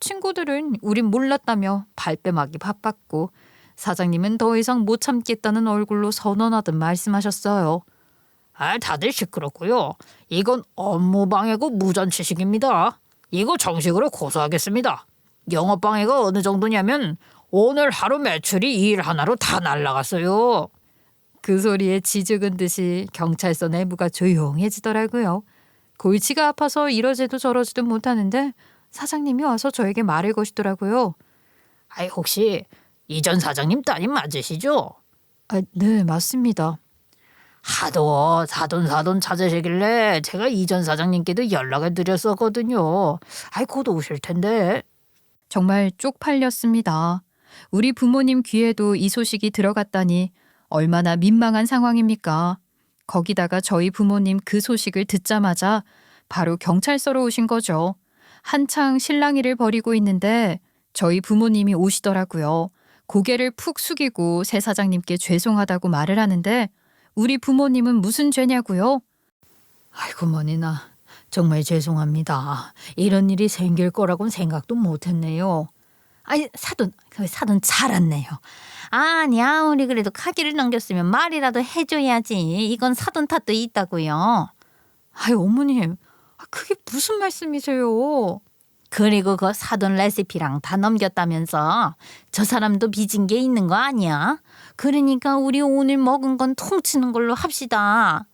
Speaker 1: 친구들은 우린 몰랐다며 발뺌하기 바빴고 사장님은 더 이상 못 참겠다는 얼굴로 선언하듯 말씀하셨어요.
Speaker 2: 다들 시끄럽고요. 이건 업무방해고 무전취식입니다. 이거 정식으로 고소하겠습니다. 영업방해가 어느 정도냐면 오늘 하루 매출이 일 하나로 다 날라갔어요.
Speaker 1: 그 소리에 지죽은 듯이 경찰서 내부가 조용해지더라고요. 골치가 아파서 이러지도 저러지도 못하는데 사장님이 와서 저에게 말을 거시더라고요.
Speaker 2: 혹시 이전 사장님 따님 맞으시죠?
Speaker 1: 네, 맞습니다.
Speaker 2: 하도 사돈 찾으시길래 제가 이전 사장님께도 연락을 드렸었거든요. 곧 오실 텐데.
Speaker 1: 정말 쪽팔렸습니다. 우리 부모님 귀에도 이 소식이 들어갔다니 얼마나 민망한 상황입니까? 거기다가 저희 부모님 그 소식을 듣자마자 바로 경찰서로 오신 거죠. 한창 실랑이를 벌이고 있는데 저희 부모님이 오시더라고요. 고개를 푹 숙이고 새 사장님께 죄송하다고 말을 하는데 우리 부모님은 무슨 죄냐고요?
Speaker 3: 아이고, 머니나 정말 죄송합니다. 이런 일이 생길 거라고는 생각도 못했네요. 사돈 잘 왔네요. 아니, 아무리 그래도 카기를 넘겼으면 말이라도 해줘야지. 이건 사돈 탓도 있다고요.
Speaker 1: 어머님, 그게 무슨 말씀이세요?
Speaker 3: 그리고 그 사돈 레시피랑 다 넘겼다면서 저 사람도 빚은 게 있는 거 아니야? 그러니까 우리 오늘 먹은 건 통치는 걸로 합시다.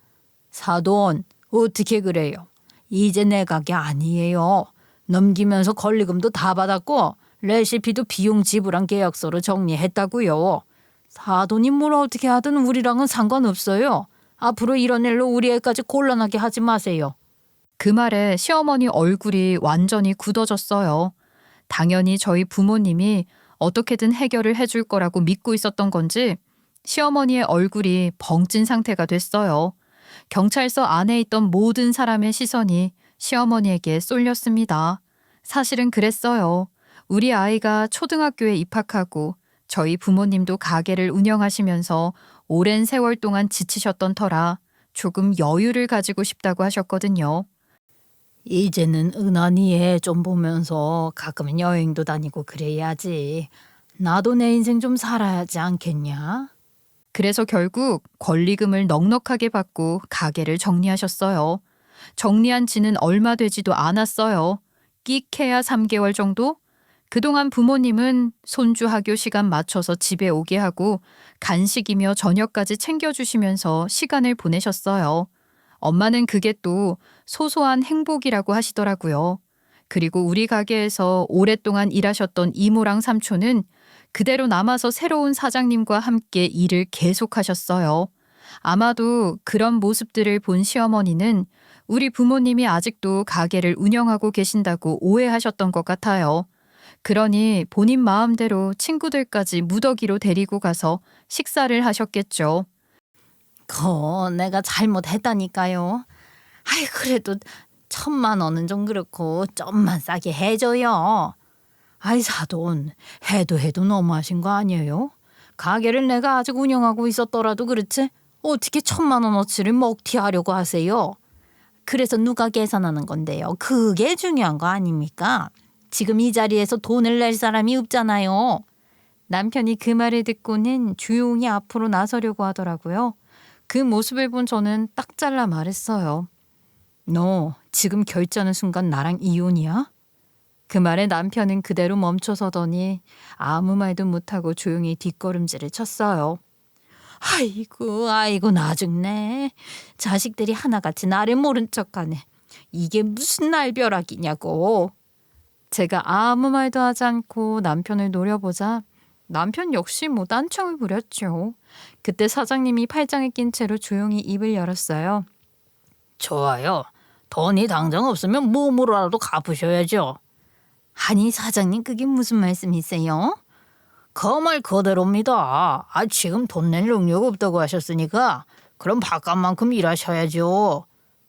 Speaker 1: 사돈, 어떻게 그래요? 이제 내 가게 아니에요.
Speaker 2: 넘기면서 권리금도 다 받았고 레시피도 비용 지불한 계약서로 정리했다고요. 사돈이 뭘 어떻게 하든 우리랑은 상관없어요. 앞으로 이런 일로 우리 애까지 곤란하게 하지 마세요.
Speaker 1: 그 말에 시어머니 얼굴이 완전히 굳어졌어요. 당연히 저희 부모님이 어떻게든 해결을 해줄 거라고 믿고 있었던 건지 시어머니의 얼굴이 벙찐 상태가 됐어요. 경찰서 안에 있던 모든 사람의 시선이 시어머니에게 쏠렸습니다. 사실은 그랬어요. 우리 아이가 초등학교에 입학하고 저희 부모님도 가게를 운영하시면서 오랜 세월 동안 지치셨던 터라 조금 여유를 가지고 싶다고 하셨거든요.
Speaker 2: 이제는 은하니 애 좀 보면서 가끔은 여행도 다니고 그래야지. 나도 내 인생 좀 살아야지 않겠냐?
Speaker 1: 그래서 결국 권리금을 넉넉하게 받고 가게를 정리하셨어요. 정리한 지는 얼마 되지도 않았어요. 끽해야 3개월 정도? 그동안 부모님은 손주 학교 시간 맞춰서 집에 오게 하고 간식이며 저녁까지 챙겨주시면서 시간을 보내셨어요. 엄마는 그게 또 소소한 행복이라고 하시더라고요. 그리고 우리 가게에서 오랫동안 일하셨던 이모랑 삼촌은 그대로 남아서 새로운 사장님과 함께 일을 계속하셨어요. 아마도 그런 모습들을 본 시어머니는 우리 부모님이 아직도 가게를 운영하고 계신다고 오해하셨던 것 같아요. 그러니 본인 마음대로 친구들까지 무더기로 데리고 가서 식사를 하셨겠죠.
Speaker 2: 내가 잘못했다니까요. 아이 그래도 1,000만 원은 좀 그렇고 좀만 싸게 해줘요. 아이 사돈 해도 너무하신 거 아니에요? 가게를 내가 아직 운영하고 있었더라도 그렇지 어떻게 1,000만 원어치를 먹튀하려고 하세요? 그래서 누가 계산하는 건데요. 그게 중요한 거 아닙니까? 지금 이 자리에서 돈을 낼 사람이 없잖아요.
Speaker 1: 남편이 그 말을 듣고는 조용히 앞으로 나서려고 하더라고요. 그 모습을 본 저는 딱 잘라 말했어요. 너 지금 결제하는 순간 나랑 이혼이야? 그 말에 남편은 그대로 멈춰서더니 아무 말도 못하고 조용히 뒷걸음질을 쳤어요.
Speaker 2: 아이고 나중네. 자식들이 하나같이 나를 모른 척하네. 이게 무슨 날벼락이냐고.
Speaker 1: 제가 아무 말도 하지 않고 남편을 노려보자 남편 역시 뭐 딴청을 부렸죠. 그때 사장님이 팔짱을 낀 채로 조용히 입을 열었어요.
Speaker 2: 좋아요. 돈이 당장 없으면 몸으로라도 갚으셔야죠.
Speaker 3: 아니 사장님 그게 무슨 말씀이세요?
Speaker 2: 그 말 그대로입니다. 지금 돈 낼 능력 없다고 하셨으니까 그럼 바깥만큼 일하셔야죠.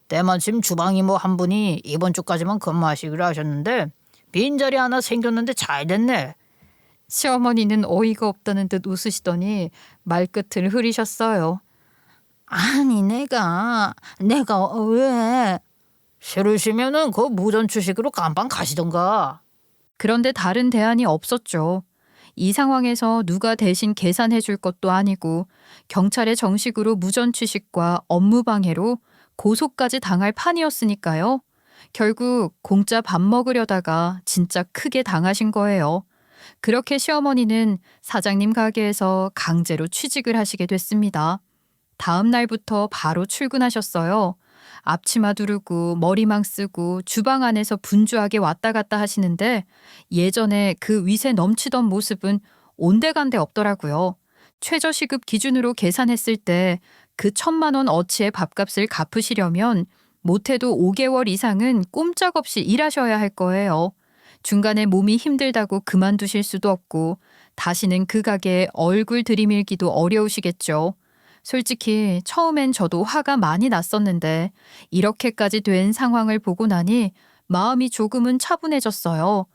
Speaker 2: 때마침 주방이모 한 분이 이번 주까지만 근무하시기로 하셨는데 빈자리 하나 생겼는데 잘 됐네.
Speaker 1: 시어머니는 어이가 없다는 듯 웃으시더니 말끝을 흐리셨어요.
Speaker 3: 아니 내가 왜?
Speaker 2: 싫으시면은 그 무전취식으로 감방 가시던가.
Speaker 1: 그런데 다른 대안이 없었죠. 이 상황에서 누가 대신 계산해 줄 것도 아니고 경찰에 정식으로 무전취식과 업무방해로 고소까지 당할 판이었으니까요. 결국 공짜 밥 먹으려다가 진짜 크게 당하신 거예요. 그렇게 시어머니는 사장님 가게에서 강제로 취직을 하시게 됐습니다. 다음 날부터 바로 출근하셨어요. 앞치마 두르고 머리망 쓰고 주방 안에서 분주하게 왔다 갔다 하시는데 예전에 그 위세 넘치던 모습은 온데간데 없더라고요. 최저시급 기준으로 계산했을 때 그 1,000만 원 어치의 밥값을 갚으시려면 못해도 5개월 이상은 꼼짝없이 일하셔야 할 거예요. 중간에 몸이 힘들다고 그만두실 수도 없고 다시는 그 가게에 얼굴 들이밀기도 어려우시겠죠. 솔직히 처음엔 저도 화가 많이 났었는데 이렇게까지 된 상황을 보고 나니 마음이 조금은 차분해졌어요.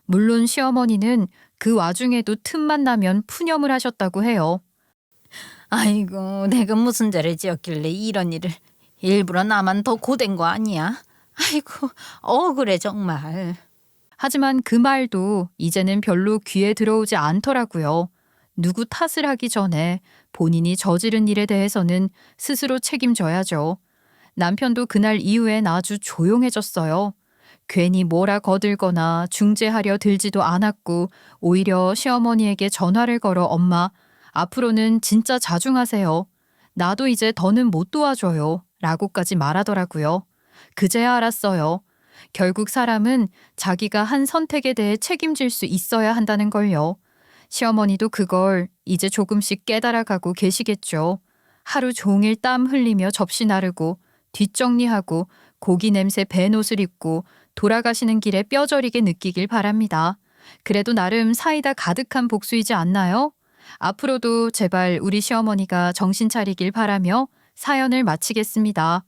Speaker 1: 물론 시어머니는 그 와중에도 틈만 나면 푸념을 하셨다고 해요.
Speaker 3: 아이고 내가 무슨 죄를 지었길래 이런 일을 일부러 나만 더 고된 거 아니야? 아이고 억울해 정말.
Speaker 1: 하지만 그 말도 이제는 별로 귀에 들어오지 않더라고요. 누구 탓을 하기 전에 본인이 저지른 일에 대해서는 스스로 책임져야죠. 남편도 그날 이후엔 아주 조용해졌어요. 괜히 뭐라 거들거나 중재하려 들지도 않았고 오히려 시어머니에게 전화를 걸어 엄마, 앞으로는 진짜 자중하세요. 나도 이제 더는 못 도와줘요. 라고까지 말하더라고요. 그제야 알았어요. 결국 사람은 자기가 한 선택에 대해 책임질 수 있어야 한다는 걸요. 시어머니도 그걸 이제 조금씩 깨달아가고 계시겠죠. 하루 종일 땀 흘리며 접시 나르고 뒷정리하고 고기 냄새 밴 옷을 입고 돌아가시는 길에 뼈저리게 느끼길 바랍니다. 그래도 나름 사이다 가득한 복수이지 않나요? 앞으로도 제발 우리 시어머니가 정신 차리길 바라며 사연을 마치겠습니다.